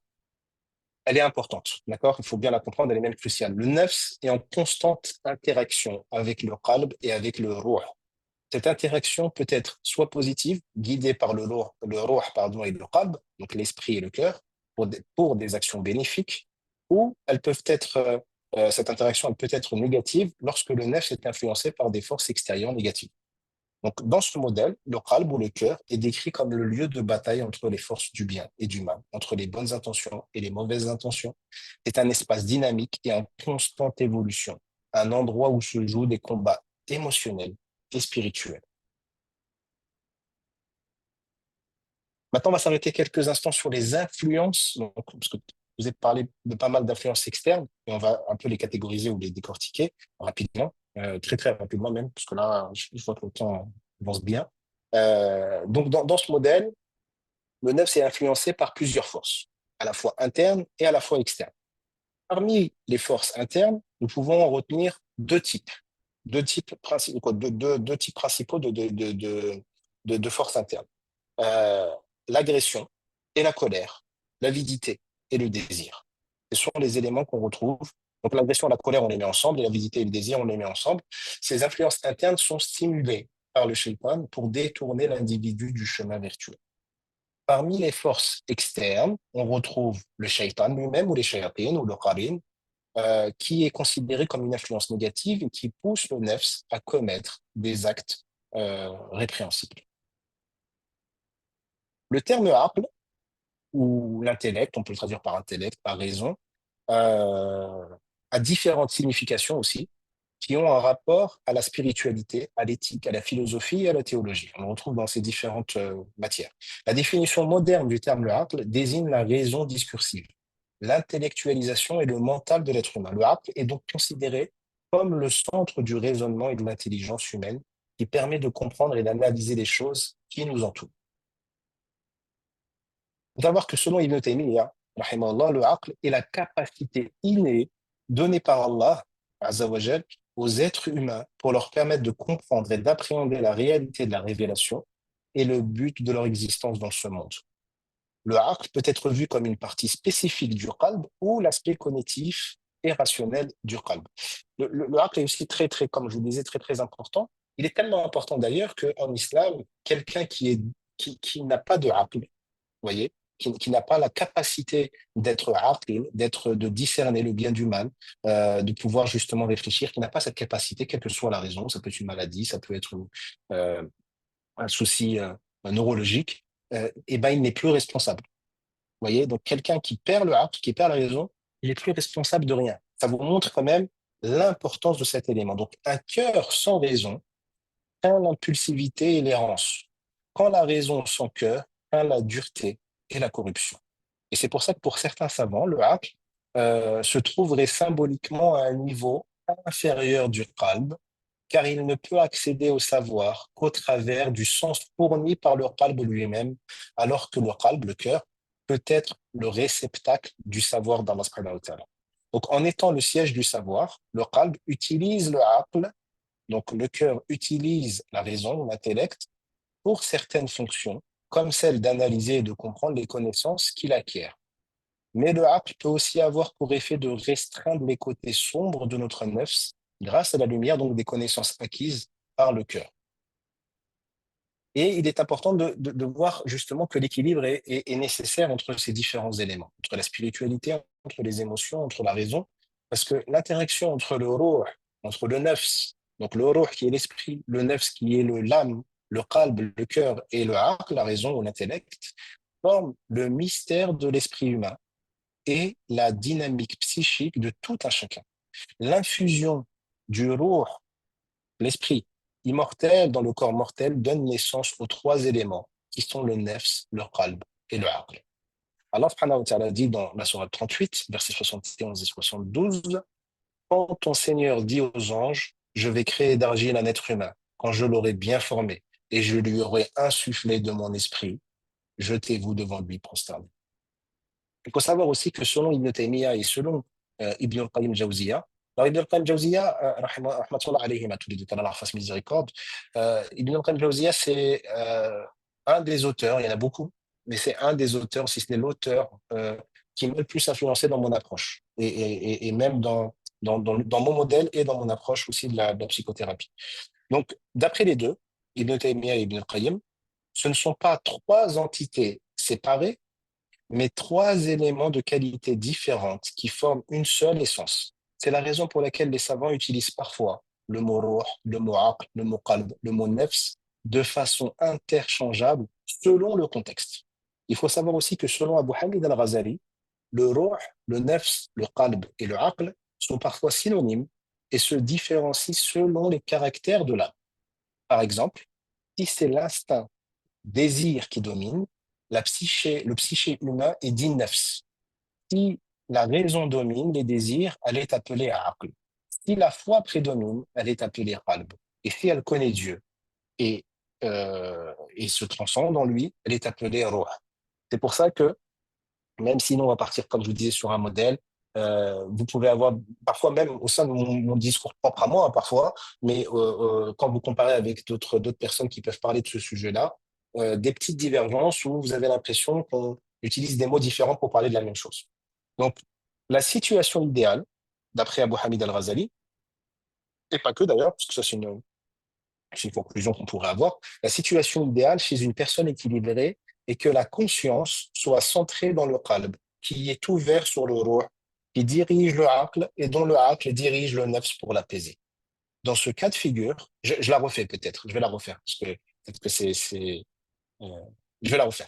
elle est importante, d'accord? Il faut bien la comprendre, elle est même cruciale. Le nafs est en constante interaction avec le qalb et avec le ruh. Cette interaction peut être soit positive, guidée par le ruh pardon, et le qalb, donc l'esprit et le cœur, pour des actions bénéfiques, ou cette interaction elle peut être négative lorsque le nafs est influencé par des forces extérieures négatives. Donc, dans ce modèle, le qalb ou le cœur est décrit comme le lieu de bataille entre les forces du bien et du mal, entre les bonnes intentions et les mauvaises intentions. C'est un espace dynamique et en constante évolution, un endroit où se jouent des combats émotionnels et spirituels. Maintenant, on va s'arrêter quelques instants sur les influences, donc, parce que je vous ai parlé de pas mal d'influences externes, et on va un peu les catégoriser ou les décortiquer rapidement, très très rapidement même, parce que là, je vois que le temps avance bien. Donc, dans ce modèle, le neuf est influencé par plusieurs forces, à la fois internes et à la fois externes. Parmi les forces internes, nous pouvons en retenir deux types principaux de forces internes. Euh, L'agression et la colère, l'avidité et le désir. Ce sont les éléments qu'on retrouve. Donc l'agression et la colère, on les met ensemble, et l'avidité et le désir, on les met ensemble. Ces influences internes sont stimulées par le shaitan pour détourner l'individu du chemin vertueux. Parmi les forces externes, on retrouve le shaitan lui-même ou les shayatines ou le qarin, qui est considéré comme une influence négative et qui pousse le nefs à commettre des actes répréhensibles. Le terme aql, ou l'intellect, on peut le traduire par intellect, par raison, euh, a différentes significations aussi, qui ont un rapport à la spiritualité, à l'éthique, à la philosophie et à la théologie. On le retrouve dans ces différentes matières. La définition moderne du terme le aql désigne la raison discursive, l'intellectualisation et le mental de l'être humain. Le aql est donc considéré comme le centre du raisonnement et de l'intelligence humaine qui permet de comprendre et d'analyser les choses qui nous entourent. Il faut savoir que selon Ibn Taymiyyah, rahimahullah, le aql est la capacité innée donnée par Allah Azza wa Jal, aux êtres humains pour leur permettre de comprendre et d'appréhender la réalité de la révélation et le but de leur existence dans ce monde. Le aql peut être vu comme une partie spécifique du qalb ou l'aspect cognitif et rationnel du qalb. Le aql est aussi comme je vous disais, très, très important. Il est tellement important d'ailleurs qu'en islam, quelqu'un qui n'a pas de aql, voyez, qui n'a pas la capacité d'être aqil, de discerner le bien du mal, de pouvoir justement réfléchir, qui n'a pas cette capacité, quelle que soit la raison, ça peut être une maladie, ça peut être euh, un souci neurologique, et ben il n'est plus responsable. Vous voyez, donc quelqu'un qui perd le aql, qui perd la raison, il est plus responsable de rien. Ça vous montre quand même l'importance de cet élément. Donc un cœur sans raison craint l'impulsivité et l'errance. Quand la raison sans cœur craint la dureté et la corruption. Et c'est pour ça que pour certains savants, le aql se trouverait symboliquement à un niveau inférieur du qalb, car il ne peut accéder au savoir qu'au travers du sens fourni par le qalb lui-même, alors que le qalb, le cœur, peut être le réceptacle du savoir d'Allah subhanahu wa ta'ala. Donc, en étant le siège du savoir, le qalb utilise le aql, donc le cœur utilise la raison, l'intellect, pour certaines fonctions, comme celle d'analyser et de comprendre les connaissances qu'il acquiert. Mais le aql peut aussi avoir pour effet de restreindre les côtés sombres de notre nefs grâce à la lumière donc des connaissances acquises par le cœur. Et il est important de voir justement que l'équilibre est nécessaire entre ces différents éléments, entre la spiritualité, entre les émotions, entre la raison, parce que l'interaction entre le ruh, entre le nefs, donc le ruh qui est l'esprit, le nefs qui est l'âme, le qalb, le cœur, et le aql, la raison ou l'intellect, forme le mystère de l'esprit humain et la dynamique psychique de tout un chacun. L'infusion du ruh, l'esprit immortel dans le corps mortel, donne naissance aux trois éléments qui sont le nefs, le qalb et le aql. Allah subhanahu wa ta'ala dit dans la sourate 38, versets 71 et 72, quand ton Seigneur dit aux anges, je vais créer d'argile un être humain, quand je l'aurai bien formé et je lui aurai insufflé de mon esprit, jetez-vous devant lui prosterné. Il faut savoir aussi que selon Ibn Taymiyyah et selon Ibn al-Qayyim Jawziya, alors Ibn al-Qayyim Jawziya, rahmatullah alayhim, à tous les deux, qu'Allah leur fasse miséricorde, Ibn al-Qayyim Jawziya, c'est un des auteurs, il y en a beaucoup, mais c'est un des auteurs, si ce n'est l'auteur, qui m'a le plus influencé dans mon approche, et même dans mon modèle et dans mon approche aussi de la psychothérapie. Donc, d'après les deux, Ibn Taymiyyah et Ibn al-Qayyim, ce ne sont pas trois entités séparées, mais trois éléments de qualité différentes qui forment une seule essence. C'est la raison pour laquelle les savants utilisent parfois le mot ruh, le mot aql, le mot qalb, le mot nefs de façon interchangeable selon le contexte. Il faut savoir aussi que selon Abu Hamid al-Ghazali, le ruh, le nefs, le qalb et le aql sont parfois synonymes et se différencient selon les caractères de l'âme. Par exemple, si c'est l'instinct désir qui domine, le psyché humain est dit nafs. Si la raison domine les désirs, elle est appelée aql. Si la foi prédomine, elle est appelée qalb. Et si elle connaît Dieu et se transcende en lui, elle est appelée ruh. C'est pour ça que, même si nous, on va partir, comme je vous disais, sur un modèle, vous pouvez avoir, parfois même au sein de mon discours propre à moi, hein, parfois, mais quand vous comparez avec d'autres personnes qui peuvent parler de ce sujet-là, des petites divergences où vous avez l'impression qu'on utilise des mots différents pour parler de la même chose. Donc, la situation idéale, d'après Abu Hamid al-Ghazali, et pas que d'ailleurs, parce que ça c'est une conclusion qu'on pourrait avoir, la situation idéale chez une personne équilibrée est que la conscience soit centrée dans le qalb, qui est ouvert sur le ruh, qui dirige le aql et dont le aql dirige le nafs pour l'apaiser. Dans ce cas de figure, je la refais peut-être, je vais la refaire, parce que peut-être que euh, je vais la refaire.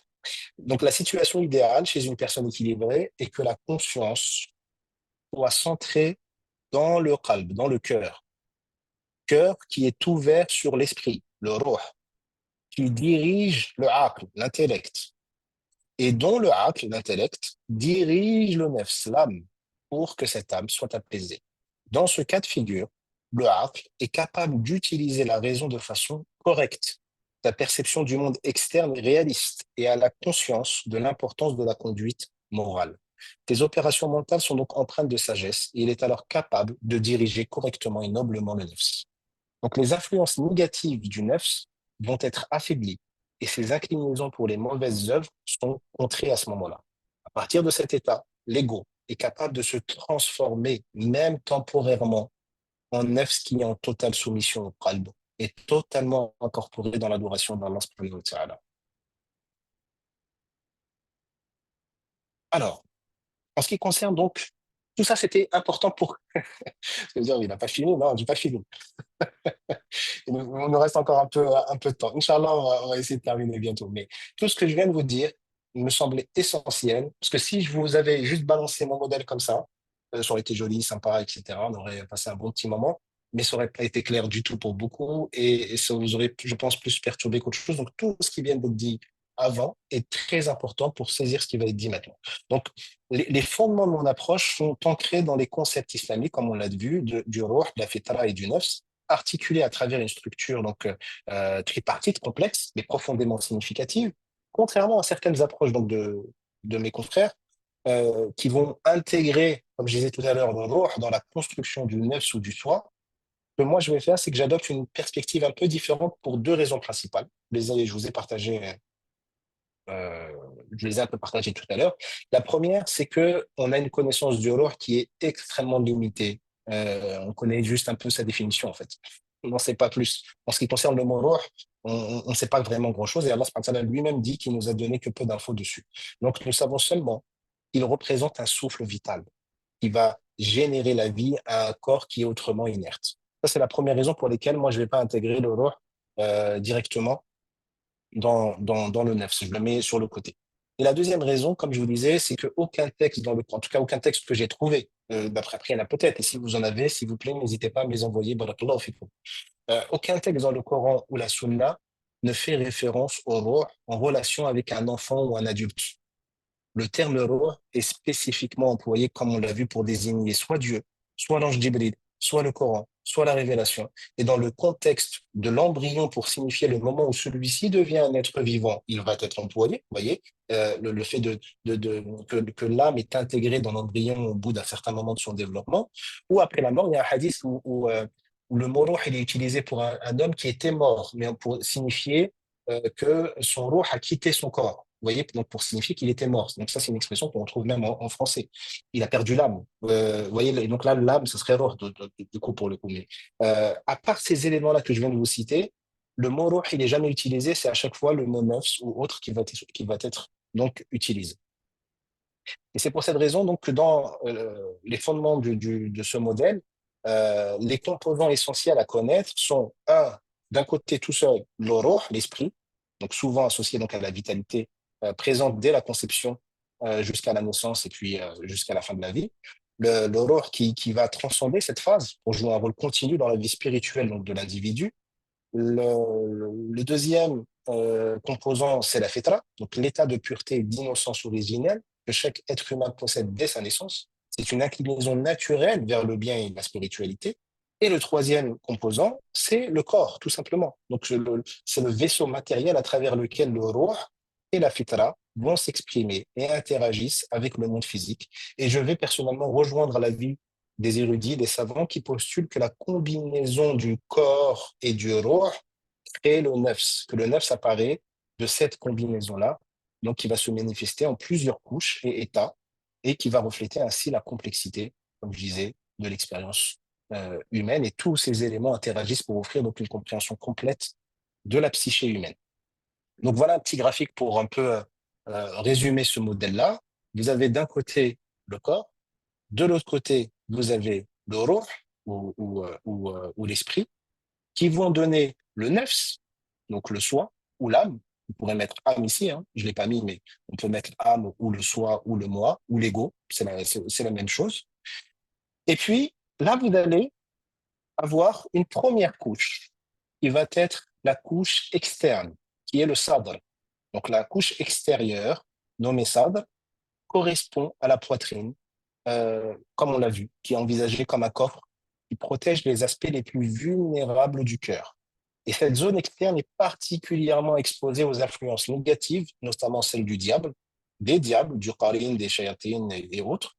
Donc la situation idéale chez une personne équilibrée est que la conscience soit centrée dans le qalb, dans le cœur qui est ouvert sur l'esprit, le ruh, qui dirige le aql, l'intellect, et dont le aql, l'intellect, dirige le nefs, l'âme, pour que cette âme soit apaisée. Dans ce cas de figure, le aql, est capable d'utiliser la raison de façon correcte. Sa perception du monde externe est réaliste et a la conscience de l'importance de la conduite morale. Tes opérations mentales sont donc empreintes de sagesse et il est alors capable de diriger correctement et noblement le nefs. Donc les influences négatives du nefs vont être affaiblies et ses inclinaisons pour les mauvaises œuvres sont contrées à ce moment-là. À partir de cet état, l'ego est capable de se transformer, même temporairement, en nefs qui est en totale soumission au qalb et totalement incorporé dans l'adoration d'Allah subhanahu wa ta'ala. Alors, en ce qui concerne donc, tout ça c'était important pour... Je veux dire, il n'a pas fini, non, j'ai pas fini. Il nous reste encore un peu de temps. Inch'Allah, on va essayer de terminer bientôt. Mais tout ce que je viens de vous dire me semblait essentiel, parce que si je vous avais juste balancé mon modèle comme ça aurait été joli, sympa, etc. On aurait passé un bon petit moment, mais ça aurait pas été clair du tout pour beaucoup, et ça vous aurait, je pense, plus perturbé qu'autre chose. Donc, tout ce qui vient d'être dit avant est très important pour saisir ce qui va être dit maintenant. Donc, les fondements de mon approche sont ancrés dans les concepts islamiques, comme on l'a vu, du ruh, de la fitra et du nafs, articulés à travers une structure tripartite complexe, mais profondément significative, contrairement à certaines approches de mes confrères qui vont intégrer, comme je disais tout à l'heure, le ruh dans la construction du nefs ou du soi. Ce que moi je vais faire, c'est que j'adopte une perspective un peu différente pour deux raisons principales. Je vous ai partagé euh, je les ai un peu partagés tout à l'heure. La première, c'est que on a une connaissance du ruh qui est extrêmement limitée. On connaît juste un peu sa définition, en fait. On n'en sait pas plus. En ce qui concerne le mot ruh, on ne sait pas vraiment grand-chose et Allah subhanahu wa ta'ala lui-même dit qu'il nous a donné que peu d'infos dessus. Donc, nous savons seulement qu'il représente un souffle vital qui va générer la vie à un corps qui est autrement inerte. Ça, c'est la première raison pour laquelle moi, je ne vais pas intégrer le ruh directement dans le nefs. Je le mets sur le côté. Et la deuxième raison, comme je vous disais, c'est qu'aucun texte en tout cas aucun texte que j'ai trouvé, d'après après il y en a peut-être, et si vous en avez, s'il vous plaît, n'hésitez pas à me les envoyer, barakallahu fikum. Aucun texte dans le Coran ou la Sunna ne fait référence au ruh en relation avec un enfant ou un adulte. Le terme ruh est spécifiquement employé, comme on l'a vu, pour désigner soit Dieu, soit l'ange Jibril, soit le Coran, soit la révélation. Et dans le contexte de l'embryon, pour signifier le moment où celui-ci devient un être vivant, il va être employé. Vous voyez, le fait que l'âme est intégrée dans l'embryon au bout d'un certain moment de son développement. Ou après la mort, il y a un hadith où le mot ruh il est utilisé pour un homme qui était mort, mais pour signifier que son ruh a quitté son corps. Vous voyez, donc pour signifier qu'il était mort. Donc ça, c'est une expression qu'on retrouve même en français. Il a perdu l'âme. Vous voyez, et donc là, l'âme, ce serait ruh, du coup, pour le coup. Mais à part ces éléments-là que je viens de vous citer, le mot ruh, il n'est jamais utilisé. C'est à chaque fois le mot nafs ou autre qui va être donc utilisé. Et c'est pour cette raison donc que dans les fondements de ce modèle, les composants essentiels à connaître sont un, d'un côté tout seul, le ruh, l'esprit, donc souvent associé donc à la vitalité présente dès la conception jusqu'à la naissance et puis jusqu'à la fin de la vie. Le ruh qui va transcender cette phase pour jouer un rôle continu dans la vie spirituelle donc de l'individu. Le deuxième composant, c'est la fitra, donc l'état de pureté et d'innocence originelle que chaque être humain possède dès sa naissance. C'est une inclinaison naturelle vers le bien et la spiritualité. Et le troisième composant, c'est le corps, tout simplement. Donc, c'est le vaisseau matériel à travers lequel le ruh et la fitra vont s'exprimer et interagissent avec le monde physique. Et je vais personnellement rejoindre la vie des érudits, des savants qui postulent que la combinaison du corps et du ruh crée le nefs, que le nefs apparaît de cette combinaison-là, donc qui va se manifester en plusieurs couches et états, et qui va refléter ainsi la complexité, comme je disais, de l'expérience humaine. Et tous ces éléments interagissent pour offrir donc une compréhension complète de la psyché humaine. Donc voilà un petit graphique pour un peu résumer ce modèle-là. Vous avez d'un côté le corps, de l'autre côté, vous avez le ruh ou l'esprit, qui vont donner le nefs, donc le soi ou l'âme. On pourrait mettre âme ici, hein. Je ne l'ai pas mis, mais on peut mettre âme ou le soi ou le moi ou l'ego, c'est la même chose. Et puis, là, vous allez avoir une première couche qui va être la couche externe, qui est le sadr. Donc, la couche extérieure, nommée sadr, correspond à la poitrine, comme on l'a vu, qui est envisagée comme un coffre qui protège les aspects les plus vulnérables du cœur. Et cette zone externe est particulièrement exposée aux influences négatives, notamment celles du diable, des diables, du qarin, des shayatines et autres,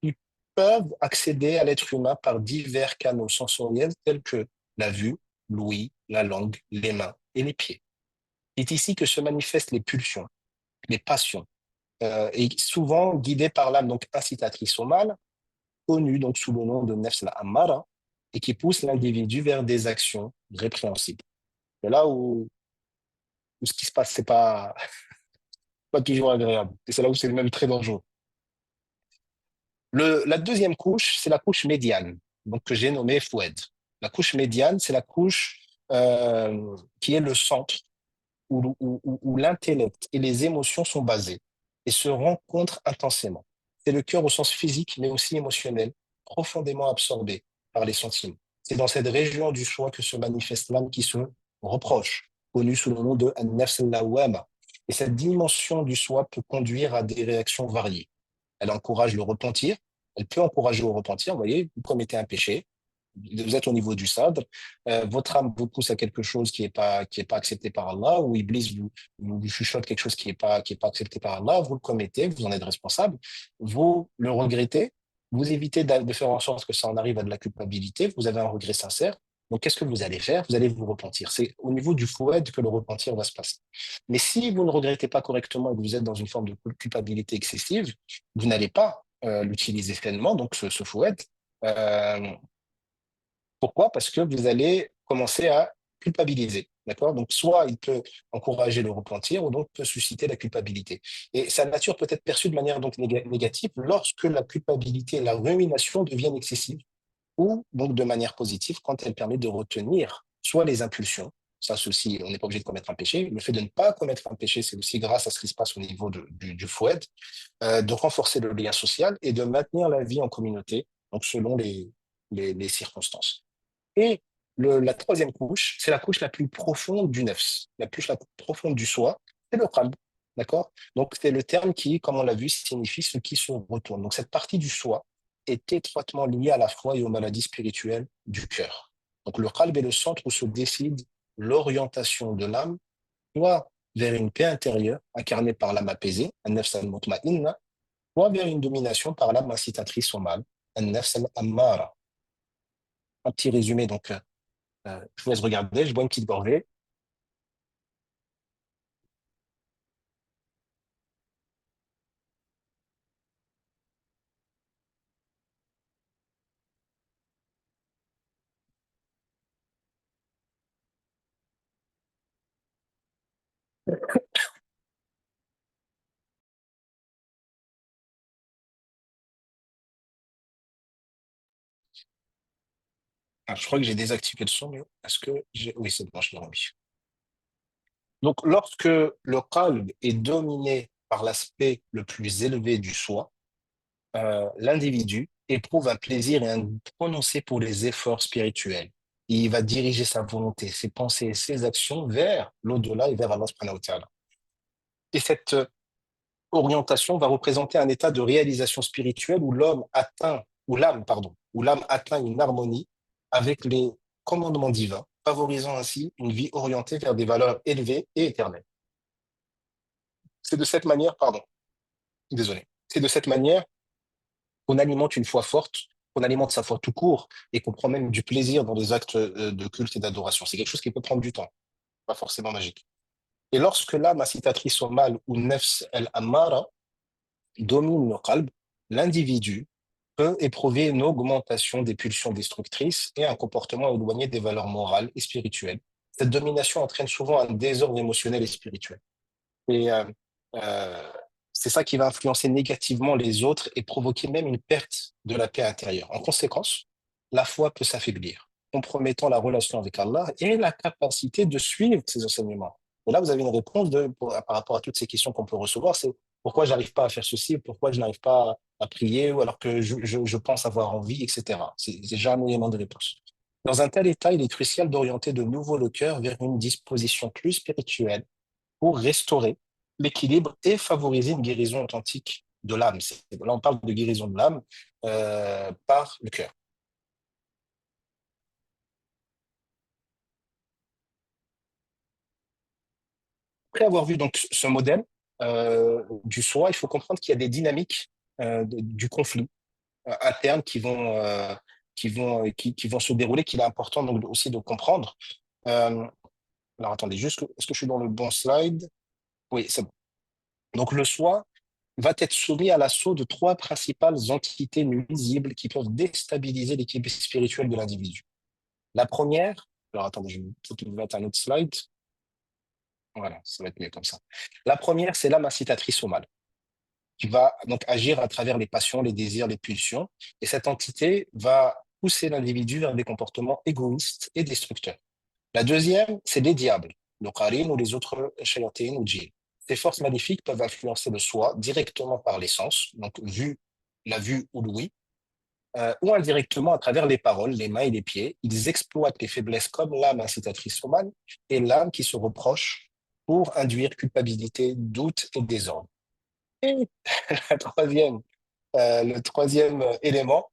qui peuvent accéder à l'être humain par divers canaux sensoriels tels que la vue, l'ouïe, la langue, les mains et les pieds. C'est ici que se manifestent les pulsions, les passions, et souvent guidées par l'âme donc incitatrice au mal, connue donc sous le nom de nefs al-ammara, et qui pousse l'individu vers des actions répréhensibles. C'est là où ce qui se passe, c'est pas toujours agréable. Et c'est là où c'est même très dangereux. La deuxième couche, c'est la couche médiane, donc que j'ai nommée Foued. La couche médiane, c'est la couche qui est le centre où l'intellect et les émotions sont basés et se rencontrent intensément. C'est le cœur au sens physique, mais aussi émotionnel, profondément absorbé par les sentiments. C'est dans cette région du soi que se manifeste l'âme qui se reproche, connue sous le nom de An-Nafs al-Lawwama. Et cette dimension du soi peut conduire à des réactions variées. Elle encourage le repentir, elle peut encourager au repentir. Vous voyez, vous commettez un péché, vous êtes au niveau du sadr, votre âme vous pousse à quelque chose qui est pas accepté par Allah, ou Iblis vous chuchote quelque chose qui est pas accepté par Allah, vous le commettez, vous en êtes responsable, vous le regrettez, vous évitez de faire en sorte que ça en arrive à de la culpabilité, vous avez un regret sincère. Donc, qu'est-ce que vous allez faire? Vous allez vous repentir. C'est au niveau du fouet que le repentir va se passer. Mais si vous ne regrettez pas correctement et que vous êtes dans une forme de culpabilité excessive, vous n'allez pas l'utiliser pleinement, donc ce fouet. Euh, Pourquoi? Parce que vous allez commencer à culpabiliser. D'accord? Donc, soit il peut encourager le repentir, ou donc peut susciter la culpabilité. Et sa nature peut être perçue de manière donc négative lorsque la culpabilité et la rumination deviennent excessives, ou donc de manière positive quand elle permet de retenir soit les impulsions. Ça, c'est aussi, on n'est pas obligé de commettre un péché. Le fait de ne pas commettre un péché, c'est aussi grâce à ce qui se passe au niveau du fouet, de renforcer le lien social et de maintenir la vie en communauté, donc selon les circonstances. Et la troisième couche, c'est la couche la plus profonde du nefs, la couche la plus profonde du soi, c'est le qalb. D'accord? Donc, c'est le terme qui, comme on l'a vu, signifie ce qui se retourne. Donc, cette partie du soi est étroitement liée à la foi et aux maladies spirituelles du cœur. Donc, le qalb est le centre où se décide l'orientation de l'âme, soit vers une paix intérieure, incarnée par l'âme apaisée, an-nafs al-mutma'inna, soit vers une domination par l'âme incitatrice au mal, an-nafs al-ammara. Un petit résumé, donc, je vous laisse regarder, je bois une petite gorgée. Ah, je crois que j'ai désactivé le son, mais est-ce que j'ai... Oui, c'est bon, je l'ai remis. Donc, lorsque le qalb est dominé par l'aspect le plus élevé du soi, l'individu éprouve un plaisir et un goût prononcé pour les efforts spirituels. Il va diriger sa volonté, ses pensées et ses actions vers l'au-delà et vers Allah subhanahu wa ta'ala. Et cette orientation va représenter un état de réalisation spirituelle où l'âme atteint une harmonie avec les commandements divins, favorisant ainsi une vie orientée vers des valeurs élevées et éternelles. C'est de cette manière, pardon, désolé, c'est de cette manière qu'on alimente une foi forte, qu'on alimente sa foi tout court et qu'on prend même du plaisir dans des actes de culte et d'adoration. C'est quelque chose qui peut prendre du temps, pas forcément magique. Et lorsque l'âme incitatrice au mal ou nefs el-ammara domine le qalb, l'individu peut éprouver une augmentation des pulsions destructrices et un comportement éloigné des valeurs morales et spirituelles. Cette domination entraîne souvent un désordre émotionnel et spirituel. Et euh, c'est ça qui va influencer négativement les autres et provoquer même une perte de la paix intérieure. En conséquence, la foi peut s'affaiblir, compromettant la relation avec Allah et la capacité de suivre ses enseignements. Et là, vous avez une réponse par rapport à toutes ces questions qu'on peut recevoir, c'est pourquoi j'arrive pas à faire ceci, pourquoi je n'arrive pas à prier, ou alors que je pense avoir envie, etc. C'est déjà un élément de réponse. Dans un tel état, il est crucial d'orienter de nouveau le cœur vers une disposition plus spirituelle pour restaurer l'équilibre et favoriser une guérison authentique de l'âme. Là, on parle de guérison de l'âme par le cœur. Après avoir vu donc ce modèle du soi, il faut comprendre qu'il y a des dynamiques du conflit interne qui vont se dérouler, qu'il est important donc aussi de comprendre. Euh, alors attendez, juste, est-ce que je suis dans le bon slide? Oui, c'est bon. Donc le soi va être soumis à l'assaut de trois principales entités nuisibles qui peuvent déstabiliser l'équilibre spirituel de l'individu. La première, alors attendez, je vais peut-être vous mettre un autre slide. Voilà, ça va être mieux comme ça. La première, c'est l'âme incitatrice au mal, qui va donc agir à travers les passions, les désirs, les pulsions. Et cette entité va pousser l'individu vers des comportements égoïstes et destructeurs. La deuxième, c'est les diables, le qarin ou les autres shayatin ou djinns. Ces forces maléfiques peuvent influencer le soi directement par les sens, donc la vue ou l'ouïe, ou indirectement à travers les paroles, les mains et les pieds. Ils exploitent les faiblesses comme l'âme incitatrice au mal et l'âme qui se reproche pour induire culpabilité, doute et désordre. Et le troisième élément,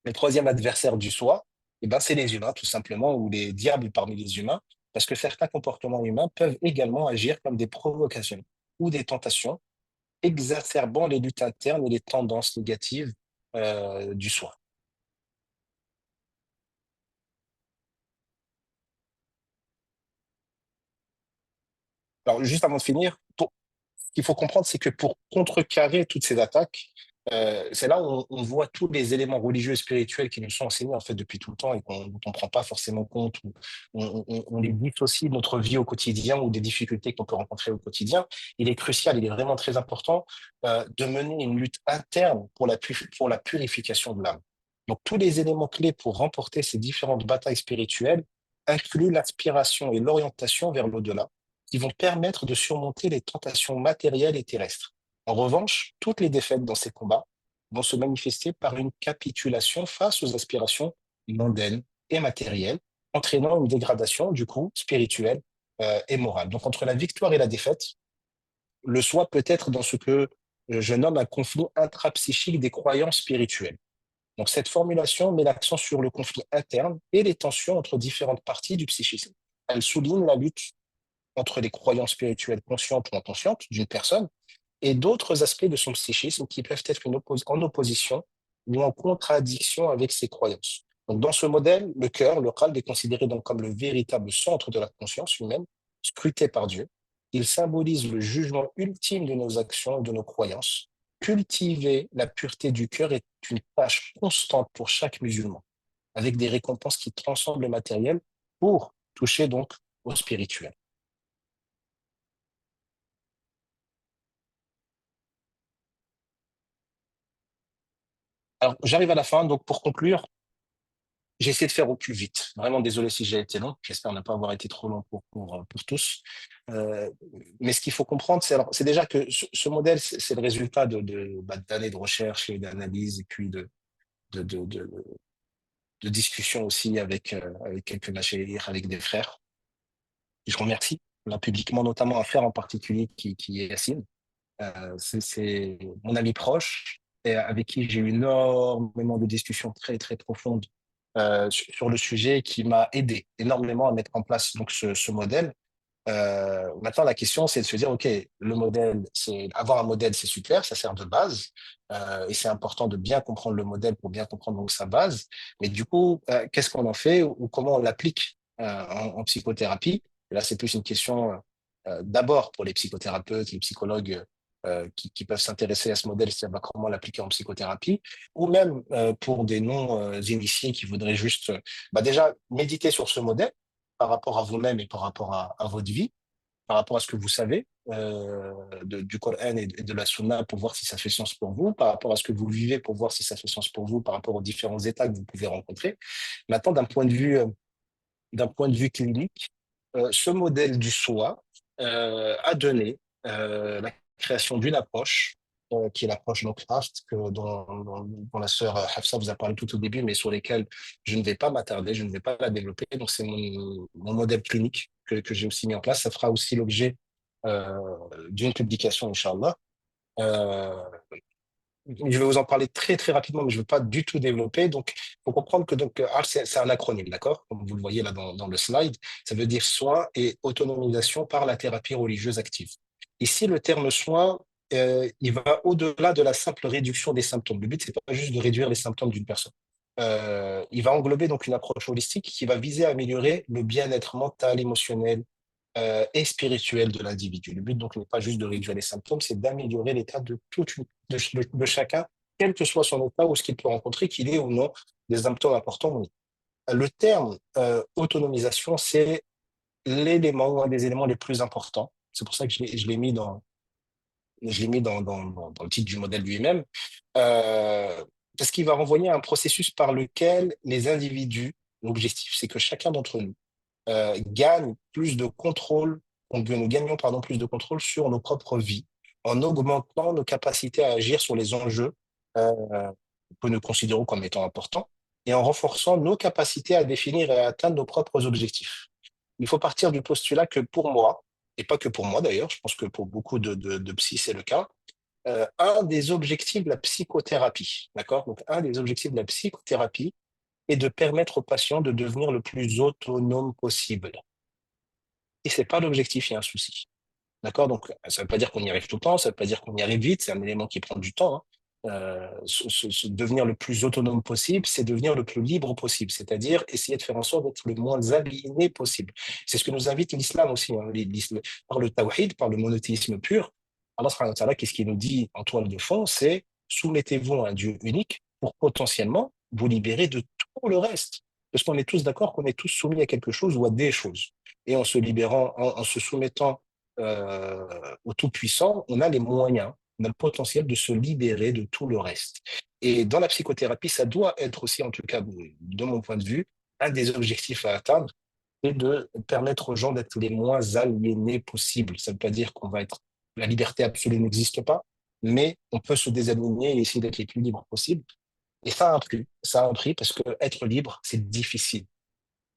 le troisième adversaire du soi, eh ben, c'est les humains, tout simplement, ou les diables parmi les humains, parce que certains comportements humains peuvent également agir comme des provocations ou des tentations, exacerbant les luttes internes et les tendances négatives du soi. Alors, juste avant de finir, ce qu'il faut comprendre, c'est que pour contrecarrer toutes ces attaques, c'est là où on voit tous les éléments religieux et spirituels qui nous sont enseignés en fait depuis tout le temps et dont on ne prend pas forcément compte, ou on les dissocie de notre vie au quotidien ou des difficultés qu'on peut rencontrer au quotidien. Il est crucial, il est vraiment très important de mener une lutte interne pour la purification de l'âme. Donc tous les éléments clés pour remporter ces différentes batailles spirituelles incluent l'aspiration et l'orientation vers l'au-delà qui vont permettre de surmonter les tentations matérielles et terrestres. En revanche, toutes les défaites dans ces combats vont se manifester par une capitulation face aux aspirations mondaines et matérielles, entraînant une dégradation, du coup, spirituelle et morale. Donc, entre la victoire et la défaite, le soi peut être dans ce que je nomme un conflit intrapsychique des croyances spirituelles. Donc, cette formulation met l'accent sur le conflit interne et les tensions entre différentes parties du psychisme. Elle souligne la lutte entre les croyances spirituelles conscientes ou inconscientes d'une personne et d'autres aspects de son psychisme qui peuvent être en opposition ou en contradiction avec ses croyances. Donc, dans ce modèle, le cœur, le qalb, est considéré donc comme le véritable centre de la conscience humaine, scruté par Dieu. Il symbolise le jugement ultime de nos actions et de nos croyances. Cultiver la pureté du cœur est une tâche constante pour chaque musulman, avec des récompenses qui transcendent le matériel pour toucher donc au spirituel. Alors, j'arrive à la fin, donc pour conclure, j'ai essayé de faire au plus vite. Vraiment désolé si j'ai été long. J'espère ne pas avoir été trop long pour tous. Euh, mais ce qu'il faut comprendre, c'est déjà que ce modèle, c'est le résultat d'années de recherche et d'analyse et puis de, de, de, de discussions aussi avec quelques machéires, avec des frères. Et je remercie là publiquement, notamment un frère en particulier qui est Yassine. C'est mon ami proche et avec qui j'ai eu énormément de discussions très, très profondes sur le sujet qui m'a aidé énormément à mettre en place donc ce modèle. Maintenant, la question, c'est de se dire, OK, le modèle, c'est avoir un modèle, c'est super, ça sert de base, et c'est important de bien comprendre le modèle pour bien comprendre donc sa base. Mais du coup, qu'est-ce qu'on en fait ou comment on l'applique en psychothérapie? Et là, c'est plus une question d'abord pour les psychothérapeutes, les psychologues qui peuvent s'intéresser à ce modèle, c'est-à-dire comment l'appliquer en psychothérapie, ou même pour des non-initiés qui voudraient juste déjà méditer sur ce modèle par rapport à vous-même et par rapport à votre vie, par rapport à ce que vous savez du Coran et de la Sunna pour voir si ça fait sens pour vous, par rapport à ce que vous vivez pour voir si ça fait sens pour vous, par rapport aux différents états que vous pouvez rencontrer. Maintenant, d'un point de vue clinique, ce modèle du soi a donné la création d'une approche qui est l'approche donc Craft, dont la sœur Hafsa vous a parlé tout au début, mais sur lesquelles je ne vais pas m'attarder, je ne vais pas la développer. Donc, c'est mon modèle clinique que j'ai aussi mis en place. Ça fera aussi l'objet d'une publication, Inch'Allah. Euh, je vais vous en parler très très rapidement, mais je ne veux pas du tout développer. Donc, il faut comprendre que donc, c'est un acronyme, d'accord? Comme vous le voyez là dans le slide, ça veut dire soin et autonomisation par la thérapie religieuse active. Ici, le terme soin, il va au-delà de la simple réduction des symptômes. Le but, c'est pas juste de réduire les symptômes d'une personne. Il va englober donc une approche holistique qui va viser à améliorer le bien-être mental, émotionnel, et spirituel de l'individu. Le but donc n'est pas juste de réduire les symptômes, c'est d'améliorer l'état de chacun, quel que soit son état ou ce qu'il peut rencontrer, qu'il ait ou non des symptômes importants ou non. Le terme autonomisation, c'est l'élément ou un des éléments les plus importants. C'est pour ça que je l'ai mis dans le titre du modèle lui-même, euh, parce qu'il va renvoyer à un processus par lequel les individus, l'objectif, c'est que chacun d'entre nous gagne plus de contrôle, que nous gagnions pardon, plus de contrôle sur nos propres vies, en augmentant nos capacités à agir sur les enjeux que nous considérons comme étant importants, et en renforçant nos capacités à définir et à atteindre nos propres objectifs. Il faut partir du postulat que pour moi, et pas que pour moi d'ailleurs, je pense que pour beaucoup de psy, c'est le cas, un des objectifs de la psychothérapie, d'accord? Donc, un des objectifs de la psychothérapie est de permettre aux patients de devenir le plus autonome possible. Et c'est pas l'objectif, il y a un souci. D'accord? Donc, ça veut pas dire qu'on y arrive tout le temps, ça veut pas dire qu'on y arrive vite, c'est un élément qui prend du temps, hein. Devenir le plus autonome possible, c'est devenir le plus libre possible, c'est-à-dire essayer de faire en sorte d'être le moins aliéné possible. C'est ce que nous invite l'islam aussi, hein. Par le tawhid, par le monothéisme pur. Allah subhanahu wa ta'ala, qu'est-ce qu'il nous dit en toile de fond? C'est soumettez-vous à un Dieu unique pour potentiellement vous libérer de tout le reste. Parce qu'on est tous d'accord qu'on est tous soumis à quelque chose ou à des choses. Et en se libérant, en se soumettant euh, au Tout-Puissant, on a les moyens, on a le potentiel de se libérer de tout le reste. Et dans la psychothérapie, ça doit être aussi, en tout cas de mon point de vue, un des objectifs à atteindre, c'est de permettre aux gens d'être les moins aliénés possible. Ça ne veut pas dire qu'on va être... La liberté absolue n'existe pas, mais on peut se désaligner et essayer d'être les plus libres possible. Et ça a un prix. Ça a un prix parce que être libre, c'est difficile.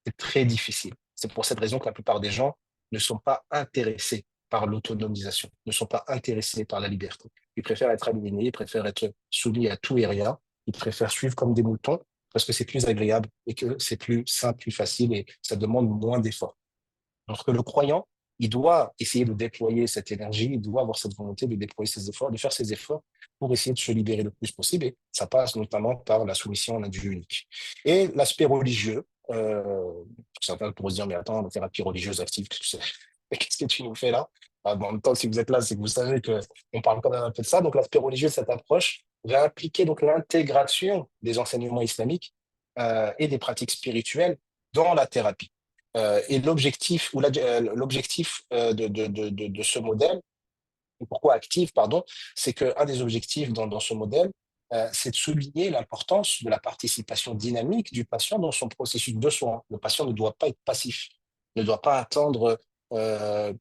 C'est très difficile. C'est pour cette raison que la plupart des gens ne sont pas intéressés par l'autonomisation, ne sont pas intéressés par la liberté. Ils préfèrent être aliénés, ils préfèrent être soumis à tout et rien, ils préfèrent suivre comme des moutons parce que c'est plus agréable et que c'est plus simple, plus facile et ça demande moins d'efforts. Alors que le croyant, il doit essayer de déployer cette énergie, il doit avoir cette volonté de déployer ses efforts, de faire ses efforts pour essayer de se libérer le plus possible. Et ça passe notamment par la soumission à un Dieu unique. Et l'aspect religieux, certains pourraient se dire, mais attends, la thérapie religieuse active, qu'est-ce que tu nous fais là? Ah, bon, en même temps, si vous êtes là, c'est que vous savez qu'on parle quand même un peu de ça. Donc, l'aspect religieux de cette approche va impliquer donc l'intégration des enseignements islamiques et des pratiques spirituelles dans la thérapie. Et l'objectif l'objectif de ce modèle, et pourquoi active, pardon, c'est qu'un des objectifs dans ce modèle, c'est de souligner l'importance de la participation dynamique du patient dans son processus de soin. Le patient ne doit pas être passif, ne doit pas attendre euh,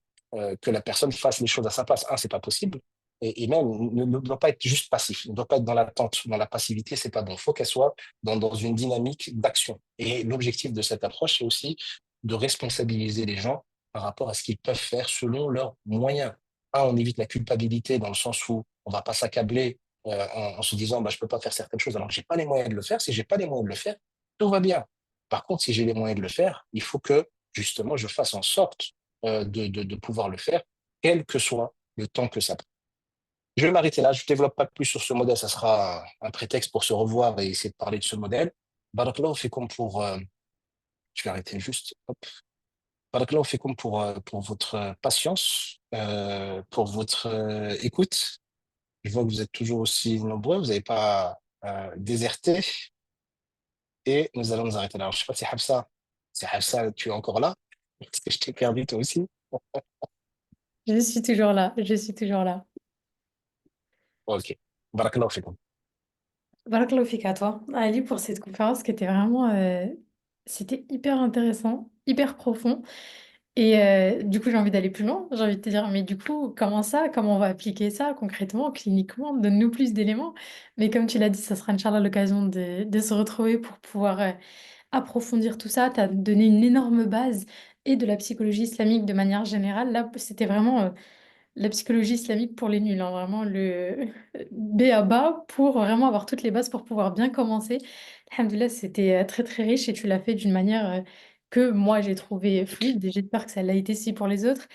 que la personne fasse les choses à sa place. Un, c'est pas possible. Et même, ne doit pas être juste passif, ne doit pas être dans l'attente, dans la passivité, c'est pas bon. Il faut qu'elle soit dans une dynamique d'action. Et l'objectif de cette approche, c'est aussi de responsabiliser les gens par rapport à ce qu'ils peuvent faire selon leurs moyens. Un, on évite la culpabilité dans le sens où on va pas s'accabler en se disant bah, je peux pas faire certaines choses alors que j'ai pas les moyens de le faire. Si j'ai pas les moyens de le faire, tout va bien. Par contre, si j'ai les moyens de le faire, il faut que justement je fasse en sorte de pouvoir le faire, quel que soit le temps que ça prend. Je vais m'arrêter là, je ne développe pas plus sur ce modèle, ça sera un prétexte pour se revoir et essayer de parler de ce modèle. Barakallahu fikum je vais arrêter juste. Hop. Barakallahu fikum pour votre patience, pour votre écoute. Je vois que vous êtes toujours aussi nombreux, vous n'avez pas déserté et nous allons nous arrêter là. Alors, je ne sais pas si Hafsa, tu es encore là, parce que je t'ai perdu toi aussi. Je suis toujours là, je suis toujours là. Ok. Barakallahu fikum. Barakallahu fik à toi, Ali, pour cette conférence qui était vraiment... c'était hyper intéressant, hyper profond. Et du coup, j'ai envie d'aller plus loin. J'ai envie de te dire, mais du coup, comment ça? Comment on va appliquer ça concrètement, cliniquement? Donne-nous plus d'éléments. Mais comme tu l'as dit, ça sera Inch'Allah l'occasion de se retrouver pour pouvoir approfondir tout ça. Tu as donné une énorme base et de la psychologie islamique de manière générale. Là, c'était vraiment la psychologie islamique pour les nuls, hein, vraiment le B à bas pour vraiment avoir toutes les bases pour pouvoir bien commencer. Alhamdoulilah, c'était très très riche et tu l'as fait d'une manière que moi j'ai trouvé fluide et j'espère que ça l'a été aussi pour les autres.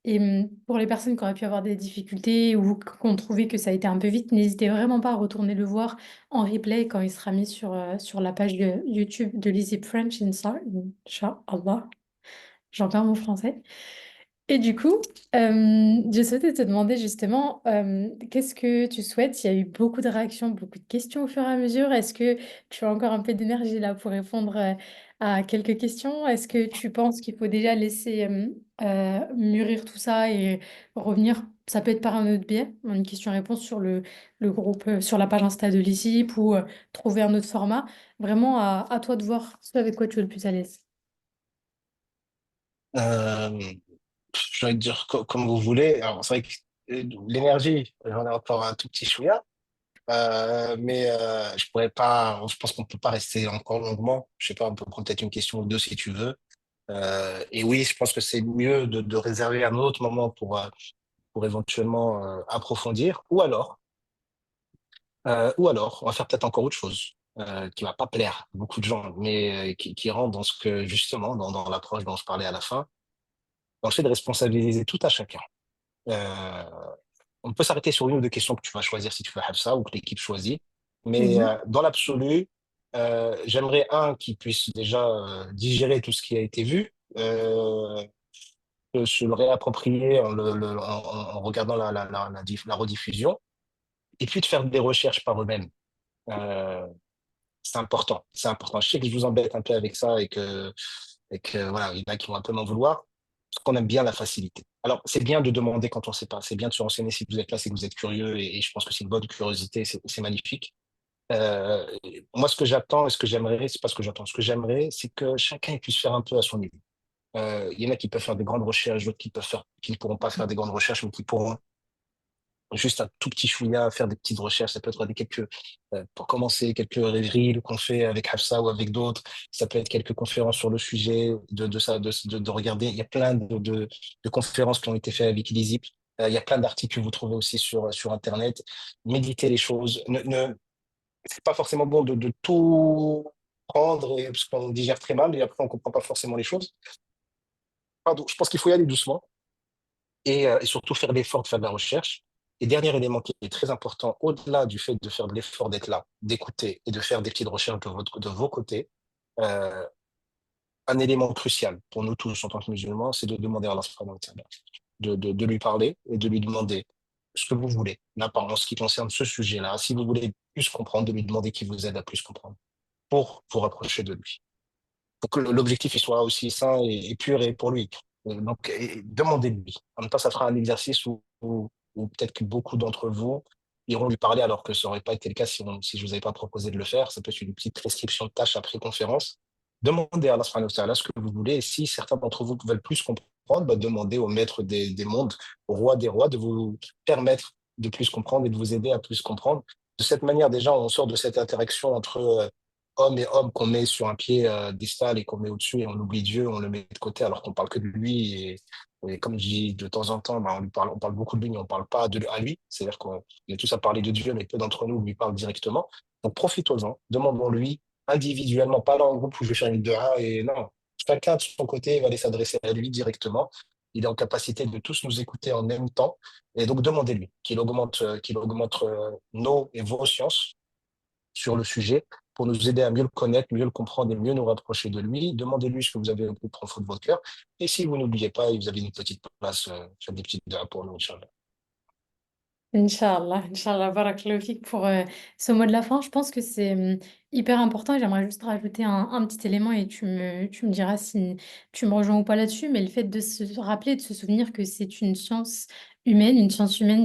Et pour les personnes qui auraient pu avoir des difficultés ou qui ont trouvé que ça a été un peu vite, n'hésitez vraiment pas à retourner le voir en replay quand il sera mis sur la page de YouTube de Lizzie French, Inch'Allah. J'en perds mon français. Et du coup, je souhaitais te demander justement, qu'est-ce que tu souhaites? Il y a eu beaucoup de réactions, beaucoup de questions au fur et à mesure. Est-ce que tu as encore un peu d'énergie là pour répondre à quelques questions? Est-ce que tu penses qu'il faut déjà laisser mûrir tout ça et revenir? Ça peut être par un autre biais, une question-réponse sur le groupe, sur la page Insta de l'ICIP ou trouver un autre format. Vraiment à toi de voir ce avec quoi tu es le plus à l'aise. Euh, je vais dire comme vous voulez. Alors, c'est vrai que l'énergie, j'en ai encore un tout petit chouïa. Mais je pourrais pas, je pense qu'on peut pas rester encore longuement. Je sais pas, on peut prendre peut-être une question ou deux si tu veux. Et oui, je pense que c'est mieux de réserver un autre moment pour éventuellement approfondir. Ou alors, on va faire peut-être encore autre chose qui va pas plaire à beaucoup de gens, mais qui rentre dans ce que justement, dans l'approche dont je parlais à la fin, dans le fait de responsabiliser tout à chacun. Euh, on peut s'arrêter sur une ou deux questions que tu vas choisir si tu veux ça ou que l'équipe choisit. Mais Mhm. dans l'absolu, j'aimerais qui puisse déjà digérer tout ce qui a été vu, se le réapproprier en regardant la rediffusion, et puis de faire des recherches par eux-mêmes. Euh, c'est important, c'est important. Je sais que je vous embête un peu avec ça et que voilà, il y en a qui vont un peu m'en vouloir, parce qu'on aime bien la facilité. Alors, c'est bien de demander quand on ne sait pas, c'est bien de se renseigner si vous êtes là, c'est que vous êtes curieux, et je pense que c'est une bonne curiosité, c'est magnifique. Euh, Moi, ce que j'attends et ce que j'aimerais, c'est pas ce que j'attends, ce que j'aimerais, c'est que chacun puisse faire un peu à son niveau. Il y en a qui peuvent faire des grandes recherches, d'autres qui ne pourront pas faire des grandes recherches, mais qui pourront juste un tout petit chouïa, faire des petites recherches. Ça peut être pour commencer, quelques rêveries qu'on fait avec Hafsa ou avec d'autres. Ça peut être quelques conférences sur le sujet, de regarder. Il y a plein de conférences qui ont été faites avec l'ISIP. Il y a plein d'articles que vous trouvez aussi sur Internet. Méditez les choses. C'est pas forcément bon de tout prendre parce qu'on digère très mal et après on comprend pas forcément les choses. Pardon, je pense qu'il faut y aller doucement et surtout faire l'effort de faire de la recherche. Et dernier élément qui est très important, au-delà du fait de faire de l'effort d'être là, d'écouter et de faire des petites recherches de vos côtés, euh, un élément crucial pour nous tous en tant que musulmans, c'est de demander à Allah subhanahu wa ta'ala, de lui parler et de lui demander ce que vous voulez. Là, en ce qui concerne ce sujet-là, si vous voulez plus comprendre, de lui demander qui vous aide à plus comprendre pour vous rapprocher de lui, pour que l'objectif il soit aussi sain et pur et pour lui. Donc, demandez-lui. En même temps, ça sera un exercice où peut-être que beaucoup d'entre vous iront lui parler alors que ça n'aurait pas été le cas si je vous avais pas proposé de le faire. Ça peut être une petite prescription de tâches après conférence. Demandez à Allah subhanahu wa ta'ala ce que vous voulez. Et si certains d'entre vous veulent plus comprendre, bah, demandez au maître des mondes, au roi des rois, de vous permettre de plus comprendre et de vous aider à plus comprendre. De cette manière, déjà, on sort de cette interaction entre homme et homme qu'on met sur un pied distal et qu'on met au-dessus et on oublie Dieu, on le met de côté alors qu'on parle que de lui. Et comme je dis de temps en temps, bah, on parle beaucoup de lui, mais on parle pas à lui. C'est-à-dire qu'on est tous à parler de Dieu, mais peu d'entre nous lui parlent directement. Donc profitons-en, demandons-lui individuellement, pas dans un groupe où je vais faire une dua et non. Chacun de son côté va aller s'adresser à lui directement. Il est en capacité de tous nous écouter en même temps. Et donc, demandez-lui qu'il augmente nos et vos sciences sur le sujet pour nous aider à mieux le connaître, mieux le comprendre et mieux nous rapprocher de lui. Demandez-lui ce que vous avez au plus profond de votre cœur. Et si vous n'oubliez pas, et vous avez une petite place, faites des petites dua pour nous, Inch'Allah. Inch'Allah, Inch'Allah, barakallahu fik pour ce mot de la fin. Je pense que c'est hyper important et j'aimerais juste rajouter un petit élément et tu me diras si tu me rejoins ou pas là-dessus, mais le fait de se rappeler, de se souvenir que c'est une science humaine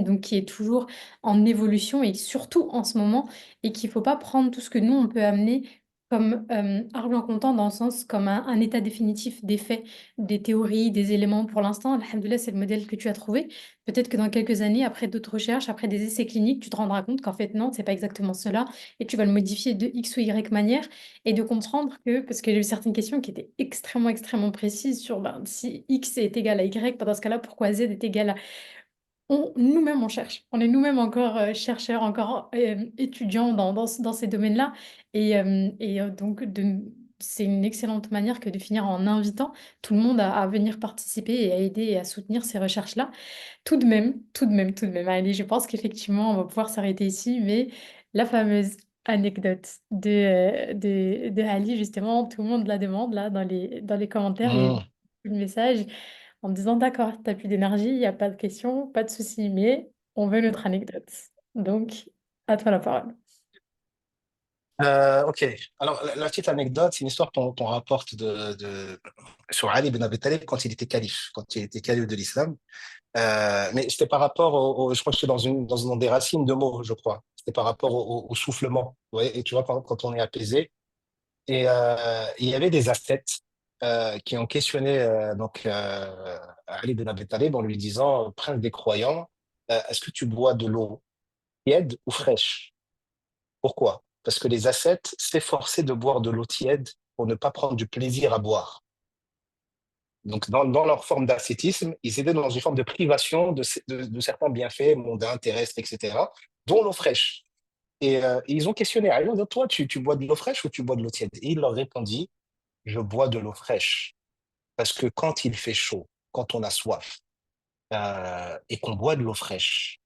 donc qui est toujours en évolution et surtout en ce moment et qu'il ne faut pas prendre tout ce que nous on peut amener comme argent comptant dans le sens comme un état définitif des faits, des théories, des éléments. Pour l'instant, alhamdoulilah, c'est le modèle que tu as trouvé. Peut-être que dans quelques années, après d'autres recherches, après des essais cliniques, tu te rendras compte qu'en fait, non, c'est pas exactement cela, et tu vas le modifier de X ou Y manière, et de comprendre que, parce qu'il y a eu certaines questions qui étaient extrêmement précises sur ben, si X est égal à Y, dans ce cas-là, pourquoi Z est égal à... nous-mêmes, on cherche. On est nous-mêmes encore chercheurs, encore étudiants dans ces domaines-là. Donc, c'est une excellente manière que de finir en invitant tout le monde à venir participer et à aider et à soutenir ces recherches-là. Tout de même, allez, je pense qu'effectivement, on va pouvoir s'arrêter ici, mais la fameuse anecdote de Ali, justement, tout le monde la demande là dans les commentaires. J'ai vu Hmm. le message en me disant, d'accord, t'as plus d'énergie, il n'y a pas de question, pas de souci, mais on veut notre anecdote. Donc, à toi la parole. Ok. Alors, la petite anecdote, c'est une histoire qu'on rapporte sur Ali ibn Abi Talib quand il était calife de l'islam. Mais c'était par rapport je crois que c'est dans des racines de mots, je crois. C'était par rapport au soufflement. Ouais, et tu vois, quand on est apaisé. Et il y avait des ascètes qui ont questionné Ali ibn Abi Talib en lui disant, prince des croyants, est-ce que tu bois de l'eau tiède ou fraîche? Pourquoi? Parce que les ascètes s'efforçaient de boire de l'eau tiède pour ne pas prendre du plaisir à boire. Donc, dans leur forme d'ascétisme, ils étaient dans une forme de privation de certains bienfaits mondains, terrestres, etc., dont l'eau fraîche. Et ils ont questionné, ah, toi, tu bois de l'eau fraîche ou tu bois de l'eau tiède? Et il leur répondit, je bois de l'eau fraîche. Parce que quand il fait chaud, quand on a soif, et qu'on boit de l'eau fraîche,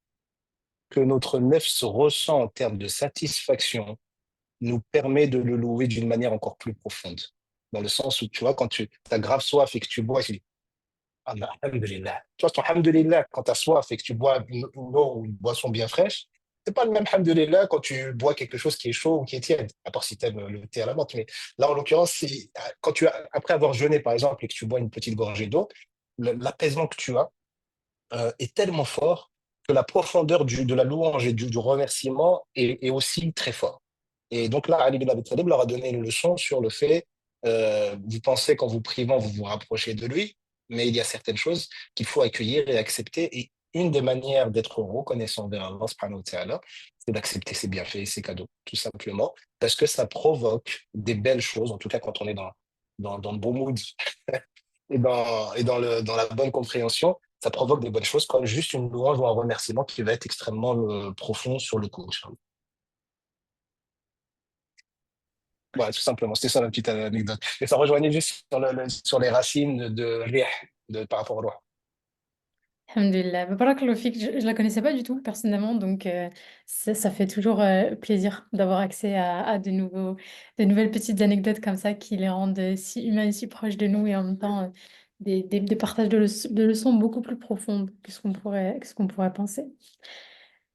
que notre nef se ressent en termes de satisfaction, nous permet de le louer d'une manière encore plus profonde. Dans le sens où, tu vois, quand tu as grave soif et que tu bois, tu dis, ah, mais alhamdulillah. Tu vois, ton alhamdulillah, quand tu as soif et que tu bois une eau ou une boisson bien fraîche, c'est pas le même alhamdulillah quand tu bois quelque chose qui est chaud ou qui est tiède, à part si tu aimes le thé à la menthe. Mais là, en l'occurrence, quand après avoir jeûné, par exemple, et que tu bois une petite gorgée d'eau, l'apaisement que tu as est tellement fort que la profondeur de la louange et du remerciement est aussi très fort. Et donc là, Ali bin Abi Talib leur a donné une leçon sur le fait, vous pensez qu'en vous privant, vous vous rapprochez de lui, mais il y a certaines choses qu'il faut accueillir et accepter. Et une des manières d'être reconnaissant vers Allah, subhanahu wa ta'ala, c'est d'accepter ses bienfaits et ses cadeaux, tout simplement, parce que ça provoque des belles choses, en tout cas quand on est dans le bon mood dans la bonne compréhension, ça provoque des bonnes choses comme juste une louange ou un remerciement qui va être extrêmement profond sur le coup. Inch'Allah. Voilà, tout simplement. C'était ça la petite anecdote. Et ça rejoignait juste sur les racines de rih, par rapport au roi. Alhamdulillah. Bah, barakallahu fik. Je la connaissais pas du tout personnellement, donc ça fait toujours plaisir d'avoir accès à de nouvelles petites anecdotes comme ça qui les rendent si humaines, si proches de nous et en même temps des partages de leçons beaucoup plus profondes que ce qu'on pourrait penser.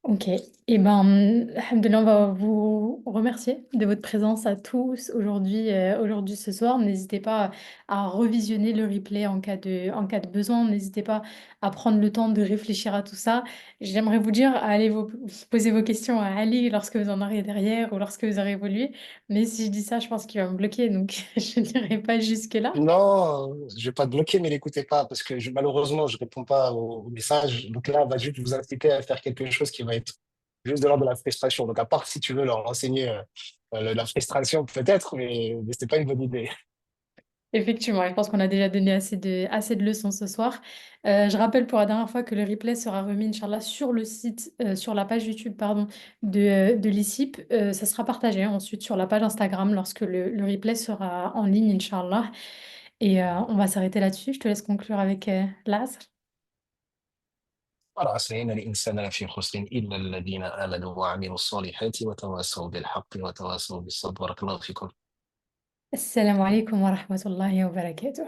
Ok, et ben, alhamdoulilah, on va vous remercier de votre présence à tous aujourd'hui ce soir. N'hésitez pas à revisionner le replay en cas de besoin. N'hésitez pas à prendre le temps de réfléchir à tout ça. J'aimerais vous dire, allez vous poser vos questions à Ali lorsque vous en aurez derrière ou lorsque vous aurez évolué. Mais si je dis ça, je pense qu'il va me bloquer, donc je n'irai pas jusque-là. Non, je vais pas te bloquer, mais l'écoutez pas, parce que malheureusement, je réponds pas aux messages. Donc là, on va juste vous inciter à faire quelque chose qui va être juste de l'ordre de la frustration. Donc, à part si tu veux leur enseigner la frustration, peut-être, mais c'est pas une bonne idée. Effectivement, je pense qu'on a déjà donné assez de leçons ce soir. Je rappelle pour la dernière fois que le replay sera remis, Inch'Allah, sur le site, sur la page YouTube, pardon, de l'ICIP. Ça sera partagé ensuite sur la page Instagram lorsque le replay sera en ligne, Inch'Allah. Et on va s'arrêter là-dessus. Je te laisse conclure avec l'Asr. والعصر إن الإنسان لفي خسر إلا الذين آمنوا وعملوا الصالحات وتواصوا بالحق وتواصوا بالصبر. بارك الله فيكم. Assalamu alaikum wa rahmatullahi wa barakatuh.